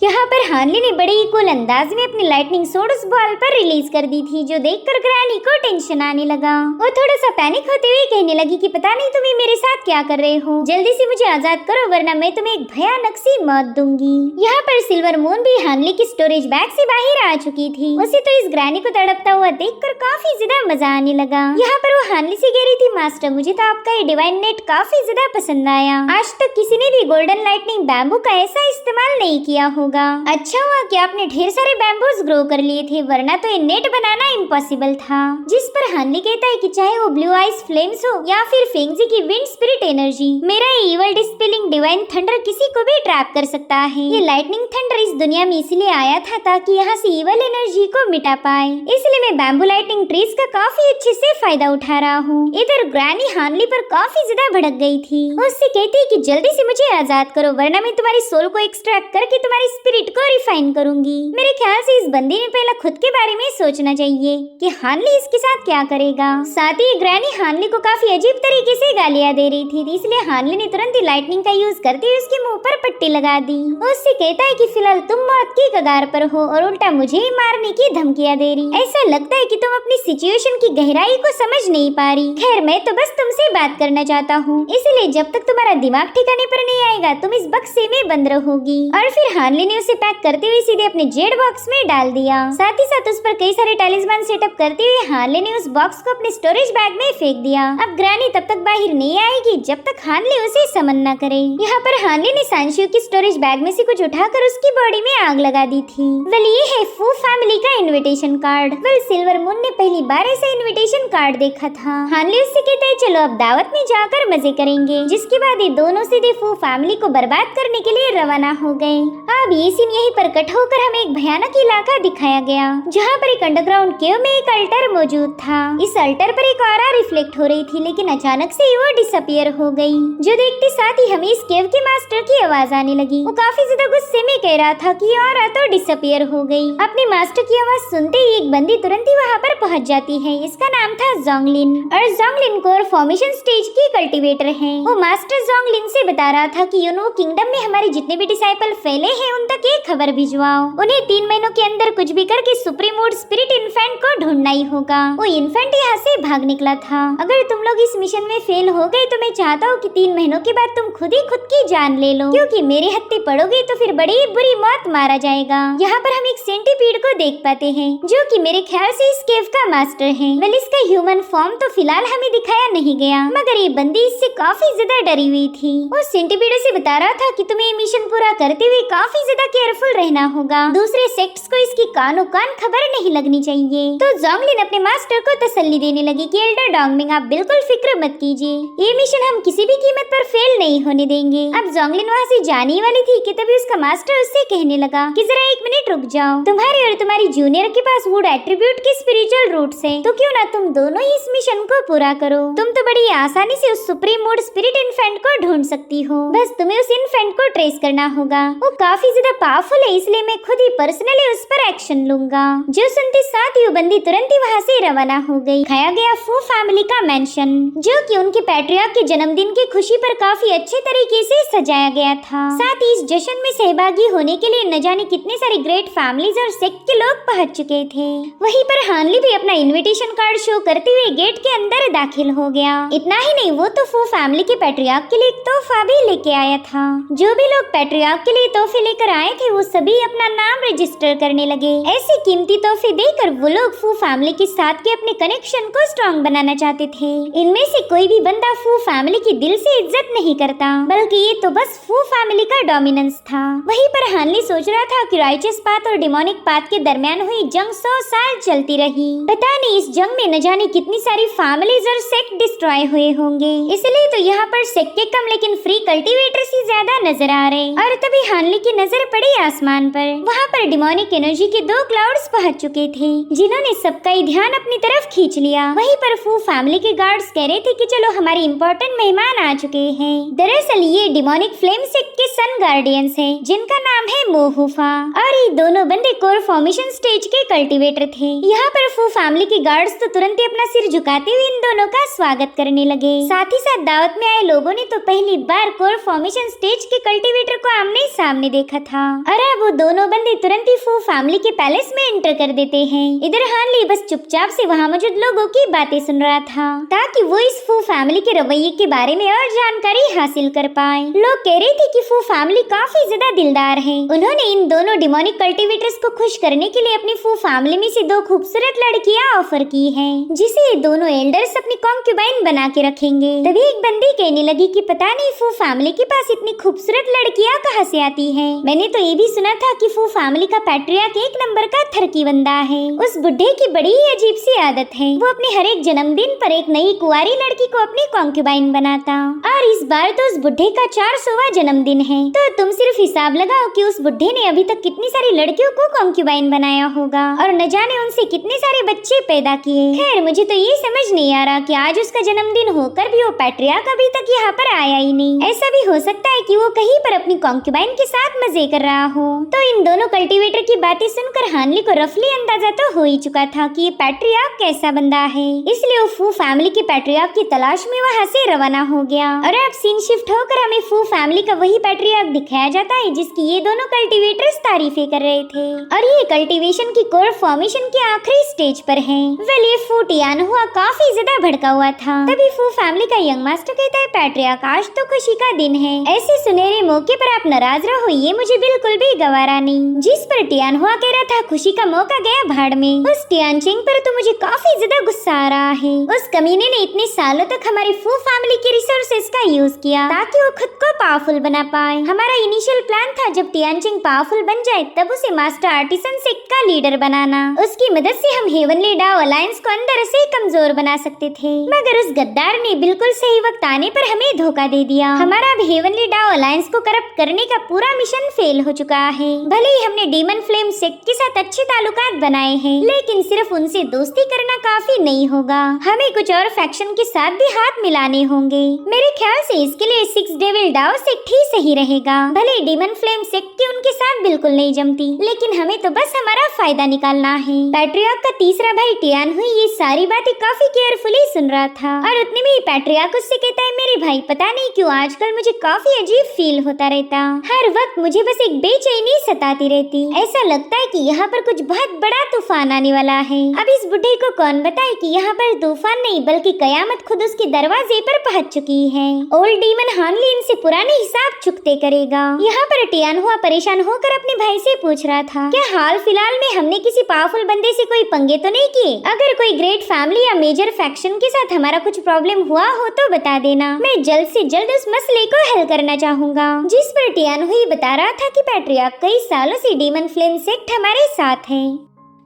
यहाँ पर हानली ने बड़े ही कूल अंदाज में अपनी लाइटनिंग सोर्ड उस बॉल पर रिलीज कर दी थी, जो देखकर ग्रैनी को टेंशन आने लगा। वो थोड़ा सा पैनिक होते हुए कहने लगी कि पता नहीं तुम मेरे साथ क्या कर रहे हो, जल्दी से मुझे आजाद करो वरना मैं तुम्हें एक भयानक सी मौत दूंगी। यहाँ पर सिल्वर मून भी हानली की स्टोरेज बैग से बाहर आ चुकी थी। उसे तो इस ग्रैनी को तड़पता हुआ देखकर काफी ज्यादा मजा आने लगा। यहाँ पर वो हानली से कह रही थी, मास्टर मुझे तो आपका ये डिवाइन नेट काफी ज्यादा पसंद आया। आज तक किसी ने भी गोल्डन लाइटनिंग बैम्बू का ऐसा इस्तेमाल नहीं किया होगा। अच्छा हुआ कि आपने ढेर सारे बैम्बूज ग्रो कर लिए थे, वरना तो ये नेट बनाना इम्पॉसिबल था। जिस पर हानली कहता है कि चाहे वो ब्लू आइज फ्लेम्स हो या फिर फेंगजी की विंड स्पिरिट एनर्जी, मेरा ये इवल डिस्पेलिंग डिवाइन थंडर किसी को भी ट्रैप कर सकता है। ये लाइटनिंग थंडर इस दुनिया में इसलिए आया था ताकि यहाँ से इवल एनर्जी को मिटा पाए। इसलिए मैं बैम्बू लाइटनिंग ट्रीज का काफी अच्छे से फायदा उठा रहा हूँ। इधर ग्रैनी हानली पर काफी ज्यादा भड़क गई थी। उससे कहती है कि जल्दी से मुझे आजाद करो वरना मैं तुम्हारी सोल को एक्सट्रैक्ट करके तुम्हारी स्पिरिट को रिफाइन करूंगी। मेरे ख्याल से इस बंदी ने पहले खुद के बारे में सोचना चाहिए कि हानली इसके साथ क्या करेगा। साथ ही ग्रैनी हानली को काफी अजीब तरीके से गालियां दे रही थी, इसलिए हानली ने तुरंत ही लाइटनिंग का यूज करते हुए उसके मुंह पर पट्टी लगा दी। उससे कहता है कि फिलहाल तुम मौत की कगार पर हो और उल्टा मुझे ही मारने की धमकियां दे रही। ऐसा लगता है कि तुम अपनी सिचुएशन की गहराई को समझ नहीं पा रही। खैर मैं तो बस तुमसे बात करना चाहता हूँ, इसलिए जब तक तुम्हारा दिमाग ठिकाने पर नहीं आएगा तुम इस बक्से में बंद रहोगी। और फिर हानली ने उसे पैक करते हुए सीधे अपने जेड बॉक्स में डाल दिया। साथ ही साथ उस पर कई सारे टैलिस्मान सेटअप करते हुए हानली ने उस बॉक्स को अपने स्टोरेज बैग में फेंक दिया। अब ग्रैनी तब तक बाहर नहीं आएगी जब तक हानली उसे समन न करे। यहाँ पर हानली ने सांशियो की स्टोरेज बैग में से कुछ उठाकर उसकी बॉडी में आग लगा दी थी। वेल ये है फू फैमिली का invitation card. Well silver moon ने पहली बार ऐसा इनविटेशन कार्ड देखा था। हानली उससे कहता है चलो अब दावत में जाकर मजे करेंगे, जिसके बाद ये दोनों सीधे फू फैमिली को बर्बाद करने के लिए रवाना हो गए। अब ये सीन यहीं पर कट होकर हमें एक भयानक इलाका दिखाया गया, जहाँ पर एक अंडरग्राउंड केव में एक अल्टर मौजूद था। इस अल्टर पर एक ऑरा रिफ्लेक्ट हो रही थी, लेकिन अचानक से वो डिसअपियर हो गई। जो देखते साथ ही हमें इस केव के मास्टर की आवाज आने लगी। वो काफी ज्यादा गुस्से में कह रहा था कि ऑरा तो डिसअपियर हो गई। अपने मास्टर की आवाज सुनते ही एक बंदी तुरंत ही वहाँ पर पहुँच जाती है। इसका नाम था जोंगलिन और जोंगलिन कोर फॉर्मेशन स्टेज की कल्टीवेटर है। वो मास्टर जोंगलिन से बता रहा था कि यूनो किंगडम में हमारे जितने भी डिसाइपल फैले हैं उन तक एक खबर भिजवाओ। उन्हें 3 महीनों के अंदर कुछ भी करके सुप्रीम वुड स्पिरिट इन्फेंट को ढूंढना ही होगा। वो इन्फेंट यहाँ से भाग निकला था। अगर तुम लोग इस मिशन में फेल हो गए तो मैं चाहता हूँ कि 3 महीनों के बाद तुम खुद ही खुद की जान ले लो, क्योंकि मेरे हत्थे पड़ोगे तो फिर बड़ी बुरी मौत मारा जाएगा। यहाँ पर हम एक सेंटीपीड को देख पाते हैं, जो कि मेरे ख्याल से इस केव का मास्टर है। वेल इसका ह्यूमन फॉर्म तो फिलहाल हमें दिखाया नहीं गया, मगर ये बंदी इससे काफी ज्यादा डरी हुई थी। वो सेंटीपीड से बता रहा था कि तुम्हें मिशन पूरा करते हुए काफी ज्यादा केयरफुल रहना होगा। दूसरे सेक्ट्स को इसकी कानो कान खबर नहीं लगनी चाहिए। तो जोंगलिन अपने मास्टर को तसल्ली देने लगी कि एल्डर डोंगमिंग आप बिल्कुल फिक्र मत कीजिए, ये मिशन हम किसी भी कीमत पर फेल नहीं होने देंगे। अब जोंगलिन वहाँ से जाने वाली थी कि तभी उसका मास्टर उससे कहने लगा कि जरा 1 मिनट रुक जाओ, तुम्हारे और तुम्हारी जूनियर के पास वुड एट्रीब्यूट की स्पिरिचुअल रूट्स हैं, तो क्यों ना तुम दोनों ही इस मिशन को पूरा करो। तुम तो बड़ी आसानी से उस सुप्रीम वुड स्पिरिट इन्फेंट को ढूंढ सकती हो, बस तुम्हें उस इन्फेंट को ट्रेस करना होगा। वो काफी ज्यादा पावरफुल है, इसलिए मैं खुद ही पर्सनली उस पर एक्शन लूंगा। जो सुनते साथ ही वो बंदी तुरंत ही वहाँ से रवाना हो गई। खाया गया फू फैमिली का मेंशन, जो कि उनके पैट्रियार्क के जन्मदिन की खुशी पर काफी अच्छे तरीके से सजाया गया था। साथ ही इस जश्न में सहभागी होने के लिए न जाने कितने सारे ग्रेट फैमिलीज और सेक्ट के लोग पहुंच चुके थे। वहीं पर हानली भी अपना इनविटेशन कार्ड शो करते हुए गेट के अंदर दाखिल हो गया। इतना ही नहीं, वो तो फू फैमिली के पैट्रियार्क के लिए एक तोहफा भी लेके आया था। जो भी लोग पैट्रियार्क के लिए तोहफे लेकर आए थे वो सभी अपना नाम रजिस्टर करने लगे। ऐसे कीमती तोहफे देकर वो लोग फू फैमिली के साथ के अपने कनेक्शन को स्ट्रॉन्ग बनाना चाहते थे। इनमें से कोई भी बंदा फू फैमिली की दिल से इज्जत नहीं करता, बल्कि ये तो बस फू फैमिली का डोमिनेंस था। वहीं पर हानली सोच रहा था कि राइचस पाथ और डिमोनिक पाथ के दरमियान हुई जंग 100 साल चलती रही। पता नहीं इस जंग में न जाने कितनी सारी फैमिलीज और सेक्ट डिस्ट्रॉय हुए होंगे, इसलिए तो यहाँ पर सेक्ट के कम लेकिन फ्री कल्टीवेटर्स ही ज्यादा नजर आ रहे। और तभी हानली की नजर पड़ी आसमान पर। वहाँ पर डिमोनिक एनर्जी के 2 क्लाउड्स पहुंच चुके थे, जिन्होंने सबका ही ध्यान अपनी तरफ खींच लिया। वहीं पर फू फैमिली के गार्ड्स कह रहे थे कि चलो हमारे इम्पोर्टेंट मेहमान आ चुके हैं। दरअसल ये डिमोनिक फ्लेम सेक्ट के सन गार्डियंस हैं, जिनका नाम है मोहूफा। और ये दोनों बंदे कोर फॉर्मेशन स्टेज के कल्टीवेटर थे। यहाँ पर फू फैमिली के गार्ड्स तो तुरंत ही अपना सिर झुकाते हुए इन दोनों का स्वागत करने लगे। साथ ही साथ दावत में आए लोगों ने तो पहली बार कोर फॉर्मेशन स्टेज के कल्टीवेटर को आमने सामने देखा था। और अब वो दोनों बंदे तुरंत ही फू फैमिली के पैलेस में एंटर कर देते हैं। इधर हानली बस चुपचाप से वहाँ मौजूद लोगों की बातें सुन रहा था, ताकि वो इस फू फैमिली के रवैये के बारे में और जानकारी हासिल कर पाए। लोग कह रहे थे कि फू फैमिली काफी ज्यादा दिलदार है। उन्होंने इन दोनों डिमोनिक कल्टीवेटर्स को खुश करने के लिए अपनी फू फैमिली में से 2 खूबसूरत लड़कियां ऑफर की हैं, जिसे ये दोनों एल्डर्स अपनी कॉन्क्यूबाइन बना के रखेंगे। तभी एक बंदी कहने लगी कि पता नहीं फू फैमिली के पास इतनी खूबसूरत लड़कियां कहाँ से आती हैं। मैंने तो ये भी सुना था कि फू फैमिली का पैट्रियार्क 1 नंबर का थरकी बंदा है। उस बुढ़े की बड़ी ही अजीब सी आदत है, वो अपने हर एक जन्मदिन पर एक नई कुंवारी लड़की को अपनी कॉन्क्यूबाइन बनाता। और इस बार तो उस बुढ़े का 400वां जन्मदिन है, तो तुम सिर्फ हिसाब लगाओ कि उस बुढ़े ने अभी तक कितनी सारी लड़कियों को कॉन्क्यूबाइन बनाया होगा और न जाने उनसे कितने सारे बच्चे पैदा किए। खैर मुझे तो ये समझ नहीं आ रहा कि आज उसका जन्मदिन होकर भी वो पैट्रियार्क अभी तक यहाँ पर आया ही नहीं। ऐसा भी हो सकता है कि वो कहीं पर अपनी कॉन्क्यूबाइन के साथ मजे कर रहा हो। तो इन दोनों कल्टीवेटर की बातें सुनकर हानली को रफली अंदाजा तो हो ही चुका था कि ये पैट्रियार्क कैसा बंदा है, इसलिए वो फू फैमिली के पैट्रियार्क की तलाश में वहाँ से रवाना हो गया। और अब सीन शिफ्ट होकर हमें फू फैमिली का वही पैट्रियार्क दिखाया जाता है जिसकी ये दोनों कल्टीवेटर्स तारीफें कर रहे थे। और ये कल्टीवेशन की कोर फॉर्मेशन के आखिरी स्टेज पर है। वेल ये फू टियानहुआ काफी ज्यादा भड़का हुआ था। तभी फू फैमिली का यंग मास्टर कहता है पैट्रियार्क आज तो खुशी का दिन है, ऐसे सुनहरे मौके पर आप नाराज रहो ये मुझे बिल्कुल भी गवारा नहीं। जिस पर टियानहुआ कह रहा था खुशी का मौका गया भाड़ में, उस टियानचिंग पर तो मुझे काफी ज्यादा गुस्सा आ रहा है। उस कमीने ने इतने सालों तक हमारी फू फैमिली के रिसोर्सेज का यूज किया ताकि वो खुद को पावरफुल बना पाए। हमारा इनिशियल प्लान था जब टियानचिंग पावरफुल बन जाए तब उसे मास्टर आर्टिसन सेक्ट का लीडर बनाना। उसकी मदद से हम हेवनली डाओ अलायंस को अंदर से कमजोर बना सकते थे, मगर उस गद्दार ने बिल्कुल सही वक्त आने पर हमें धोखा दे दिया। हमारा अब हेवनली डाओ अलायंस को करप्ट करने का पूरा मिशन फेल हो चुका है। भले ही हमने डीमन फ्लेम सेक्ट के साथ अच्छे ताल्लुकात बनाए हैं, लेकिन सिर्फ उनसे दोस्ती करना काफी नहीं होगा, हमें कुछ और फैक्शन के साथ भी हाथ मिलाने होंगे। मेरे ख्याल से इसके लिए 6 डेविल डाओ सेक्ट ही सही रहेगा। भले डीमन फ्लेम सेक्ट के उनके साथ बिल्कुल नहीं जमती, लेकिन हमें तो बस हमारा फायदा निकालना है। पैट्रियार्क का तीसरा भाई टियानहुई ये सारी बातें काफी केयरफुली सुन रहा था और उतने में ही पैट्रियार्क उससे कहता है मेरे भाई पता नहीं क्यों आजकल मुझे काफी अजीब फील होता रहता, हर वक्त मुझे बस एक बेचैनी सताती रहती। ऐसा लगता है कि यहाँ पर कुछ बहुत बड़ा तूफान आने वाला है। अब इस बुढ़े को कौन बताए कि यहाँ पर तूफान नहीं बल्कि कयामत खुद उसके दरवाजे पर पहुँच चुकी है। ओल्ड डीमन हानली इनसे पुराने हिसाब चुकते करेगा। यहाँ पर टियानहुआ परेशान होकर अपने भाई से पूछ रहा था क्या हाल फिलहाल में हमने किसी पावरफुल बंदे से कोई पंगे तो नहीं किए? अगर कोई ग्रेट फैमिली या मेजर फैक्शन के साथ हमारा कुछ प्रॉब्लम हुआ हो तो बता देना, मैं जल्द से जल्द उस मसले को हल करना चाहूँगा। जिस पर टियानहुई बता रहा था कि पैट्रियार्क कई सालों से डीमन फ्लेम सेक्ट हमारे साथ है।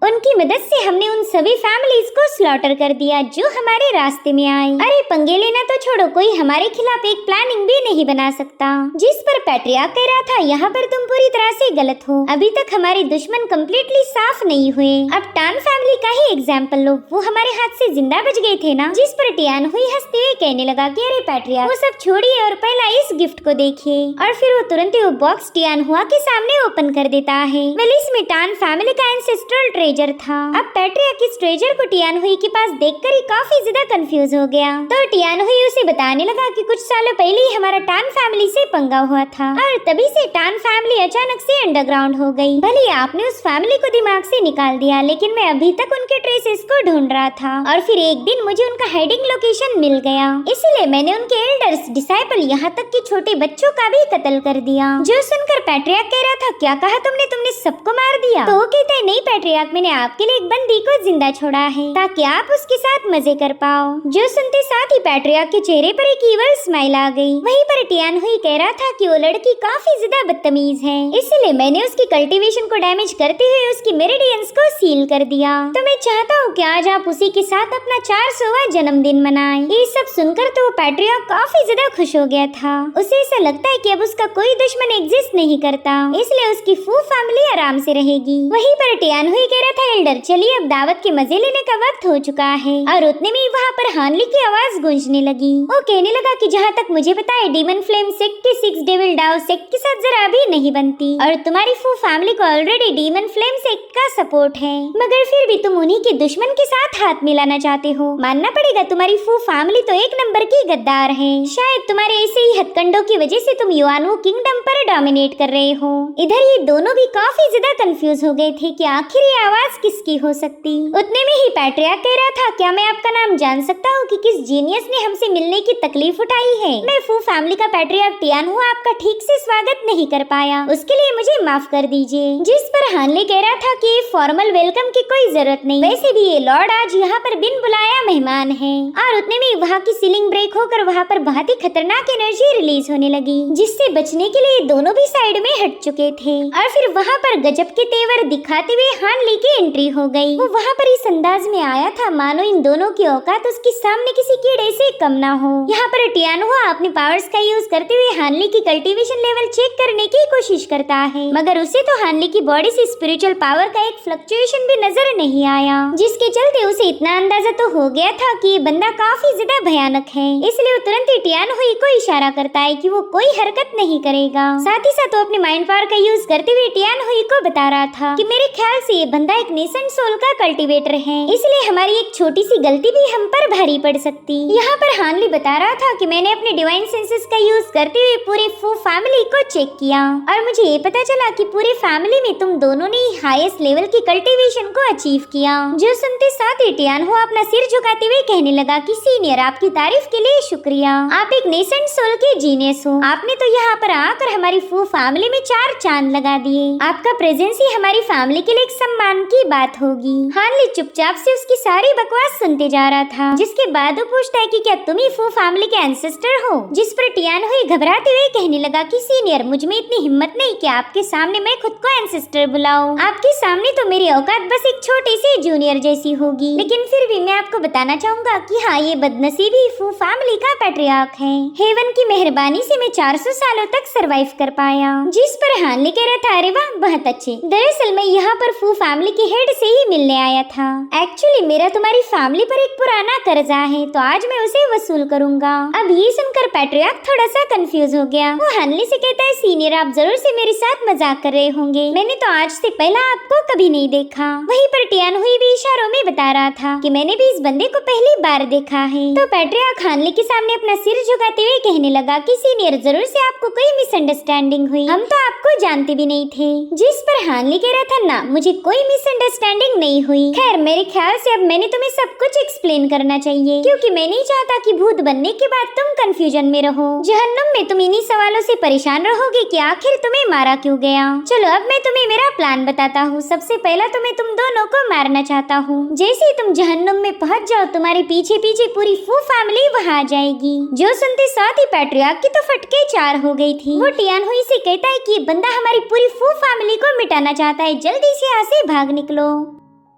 उनकी मदद से हमने उन सभी फैमिलीज को स्लॉटर कर दिया जो हमारे रास्ते में आए। अरे पंगे लेना तो छोड़ो, कोई हमारे खिलाफ एक प्लानिंग भी नहीं बना सकता। जिस पर पैट्रियार्क कह रहा था, यहाँ पर तुम पूरी तरह से गलत हो, अभी तक हमारे दुश्मन कम्प्लीटली साफ नहीं हुए। अब टान फैमिली का ही एग्जाम्पल लो, वो हमारे हाथ से जिंदा बच गए थे ना। जिस पर टियान हुई हंसते हुए कहने लगा कि अरे पैट्रियार्क, वो सब छोड़िए और पहला इस गिफ्ट को देखिए। और फिर वो तुरंत ही वो बॉक्स टियान हुआ के सामने ओपन कर देता है। वेल, इसमें टान फैमिली का एंसेस्ट्रल ट्रेजर था। अब पैट्रियार्क इस ट्रेजर को टियान हुई के पास देखकर ही काफी ज्यादा कंफ्यूज हो गया। तो टियान हुई उसे बताने लगा कि कुछ सालों पहले ही हमारा टान फैमिली से पंगा हुआ था और तभी से टान फैमिली अचानक से अंडरग्राउंड हो गई। भले आपने उस फैमिली को दिमाग से निकाल दिया, लेकिन मैं अभी तक उनके ट्रेसेस को ढूंढ रहा था और फिर एक दिन मुझे उनका हाइडिंग लोकेशन मिल गया। इसलिए मैंने उनके एल्डर्स, डिसाइपल, यहाँ तक कि छोटे बच्चों का भी कत्ल कर दिया। जो सुनकर पैट्रियार्क कह रहा था, क्या कहा तुमने? तुमने सबको मार दिया? तो वो कहता है, नहीं पैट्रियार्क, मैंने आपके लिए एक बंदी को जिंदा छोड़ा है ताकि आप उसके साथ मजे कर पाओ। जो सुनते साथ ही पैट्रियार्क के चेहरे पर एक ईवल स्माइल आ गई। वहीं पर टियान हुई कह रहा था कि वो लड़की काफी ज्यादा बदतमीज है, इसलिए मैंने उसकी कल्टीवेशन को डैमेज करते हुए उसकी मेरिडियंस को सील कर दिया। तो मैं चाहता हूँ कि आज आप उसी के साथ अपना 400वां जन्मदिन मनाएं। ये सब सुनकर तो पैट्रियार्क काफी ज्यादा खुश हो गया था। उसे ऐसा लगता है कि अब उसका कोई दुश्मन एग्जिस्ट नहीं करता, इसलिए उसकी फू फैमिली आराम से रहेगी। वहीं पर टियान हुई कह रहा था, एल्डर चलिए अब दावत के मजे लेने का वक्त हो चुका है। और उतने में वहाँ पर हानली की आवाज गूंजने लगी। वो कहने लगा कि जहाँ तक मुझे पता है, डीमन फ्लेम सेक्ट के 6 डेविल डाउ सेक्ट के साथ जरा भी नहीं बनती और तुम्हारी फू फैमिली को ऑलरेडी डीमन फ्लेम सेक्ट का सपोर्ट है, मगर फिर भी तुम उन्हीं के दुश्मन के साथ हाथ मिलाना चाहते हो। मानना पड़ेगा, तुम्हारी फू फैमिली तो एक नंबर की गद्दार है। शायद तुम्हारे ऐसे ही हथकंडों की वजह से तुम युआनवू किंगडम पर डोमिनेट कर रहे हो। इधर ये दोनों भी काफी ज्यादा कंफ्यूज हो गए थे कि आखिर ये आवाज किसकी हो सकती। उतने में ही पैट्रियार्क कह रहा था, क्या मैं आपका नाम जान सकता हूँ कि किस जीनियस ने हमसे मिलने की तकलीफ उठाई है? मैं फू फैमिली का पैट्रियार्क टियान हुआ आपका ठीक से स्वागत नहीं कर पाया, उसके लिए मुझे माफ कर दीजिए। जिस पर हानली कह रहा था कि फॉर्मल वेलकम की कोई जरूरत नहीं, वैसे भी ये लॉर्ड आज यहाँ पर बिन बुलाया मेहमान है। और उतने में वहाँ की सीलिंग ब्रेक होकर वहाँ पर बहुत ही खतरनाक एनर्जी रिलीज होने लगी, जिससे बचने के लिए दोनों भी साइड में हट चुके थे। और फिर वहाँ पर गजब के तेवर दिखाते हुए हानली की एंट्री हो गई। वो वहाँ पर इस अंदाज में आया था मानो इन दोनों की औकात उसके सामने किसी कीड़े से कम ना हो। यहाँ पर टियान हुआ अपने पावर्स का यूज करते हुए हानली की कल्टीवेशन लेवल चेक करने की कोशिश करता है, मगर उसे तो हानली की बॉडी से स्पिरिचुअल पावर का एक फ्लक्चुएशन भी नजर नहीं आया, जिसके चलते उसे इतना अंदाजा तो हो गया था कि ये बंदा काफी ज्यादा भयानक है। इसलिए वो तुरंत ही टियान हुई को इशारा करता है कि वो कोई हरकत नहीं करेगा। साथ ही साथ वो अपने माइंड पावर का यूज करते हुए टियान हुई को बता रहा था कि मेरे ख्याल से ये बंदा एक नेसेंट सोल का कल्टीवेटर है, इसलिए हमारी एक छोटी सी गलती भी हम पर भारी पड़ सकती। यहाँ पर हानली बता रहा था कि मैंने अपने डिवाइन सेंसेस का यूज करते हुए पूरे फू फैमिली को चेक किया और मुझे ये पता चला कि पूरे फैमिली में तुम दोनों ने हाईएस्ट लेवल की कल्टीवेशन को अचीव किया। जो सुनते साथ ही टियान हुआ अपना सिर झुकाते हुए कहने लगा कि सीनियर, आपकी तारीफ के लिए शुक्रिया। आप एक नेसेंट सोल के जीनियस हो। आपने तो यहाँ पर आकर हमारी फू फैमिली में 4 चांद लगा दिए। आपका प्रेजेंस ही हमारी फैमिली के लिए एक सम्मान की बात होगी। हानली चुपचाप से उसकी सारी बकवास सुनते जा रहा था, जिसके बाद वो पूछता है कि क्या तुम ही फू फैमिली के एंसेस्टर हो? जिस पर टियान हुई घबराते हुए कहने लगा कि सीनियर, मुझ में इतनी हिम्मत नहीं कि आपके सामने मैं खुद को एंसेस्टर बुलाऊं। आपके सामने तो मेरी औकात बस एक छोटे से जूनियर जैसी होगी, लेकिन फिर भी मैं आपको बताना चाहूंगा कि हाँ, ये बदनसीबी फू फैमिली का पैट्रियार्क है। हेवन की मेहरबानी से मैं 400 सालों तक सरवाइव कर पाया। जिस पर हानली कह रहा था, अरे वाह, बहुत अच्छे। दरअसल मैं यहाँ पर फू फैमिली के हेड से ही मिलने आया था। एक्चुअली मेरा तुम्हारी फैमिली पर एक पुराना कर्जा है, तो आज मैं उसे वसूल करूंगा। अब ये सुनकर पैट्रियार्क थोड़ा सा कंफ्यूज हो गया। वो हानली से कहता है, सीनियर, आप जरूर से मेरे साथ मजाक कर रहे होंगे, मैंने तो आज से पहला आपको कभी नहीं देखा। वहीं पर टियान हुई भी इशारों में बता रहा था कि मैंने भी इस बंदे को पहली बार देखा है। तो पैट्रियार्क हानली के सामने अपना सिर झुकाते हुए कहने लगा कि सीनियर, जरूर से आपको कोई मिसअंडरस्टैंडिंग हुई, हम तो आपको जानते भी नहीं थे। जिस पर हानली कह रहा था, ना, मुझे कोई मिसअंडरस्टैंडिंग नहीं हुई। खैर, मेरे ख्याल से अब मैंने तुम्हें सब कुछ एक्सप्लेन करना चाहिए, क्योंकि मैं नहीं चाहता कि भूत बनने के बाद तुम कंफ्यूजन में रहो। जहन्नुम में तुम इन्हीं सवालों से परेशान रहोगे कि आखिर तुम्हें मारा क्यों गया। चलो अब मैं तुम्हें मेरा प्लान बताता हूँ। सबसे पहला तो मैं तुम दोनों को मारना चाहता हूँ। जैसे ही तुम जहन्नुम में पहुँच जाओ, तुम्हारे पीछे पीछे पूरी फू फैमिली वहाँ आ जाएगी। जो सुनते साथ ही पैट्रियार्क की तो फटके 4 हो गई थी। वो टियान हुई से कहता है कि ये बंदा हमारी पूरी फू फैमिली को मिटाना चाहता है, जल्दी से यहाँ से भाग निकलो।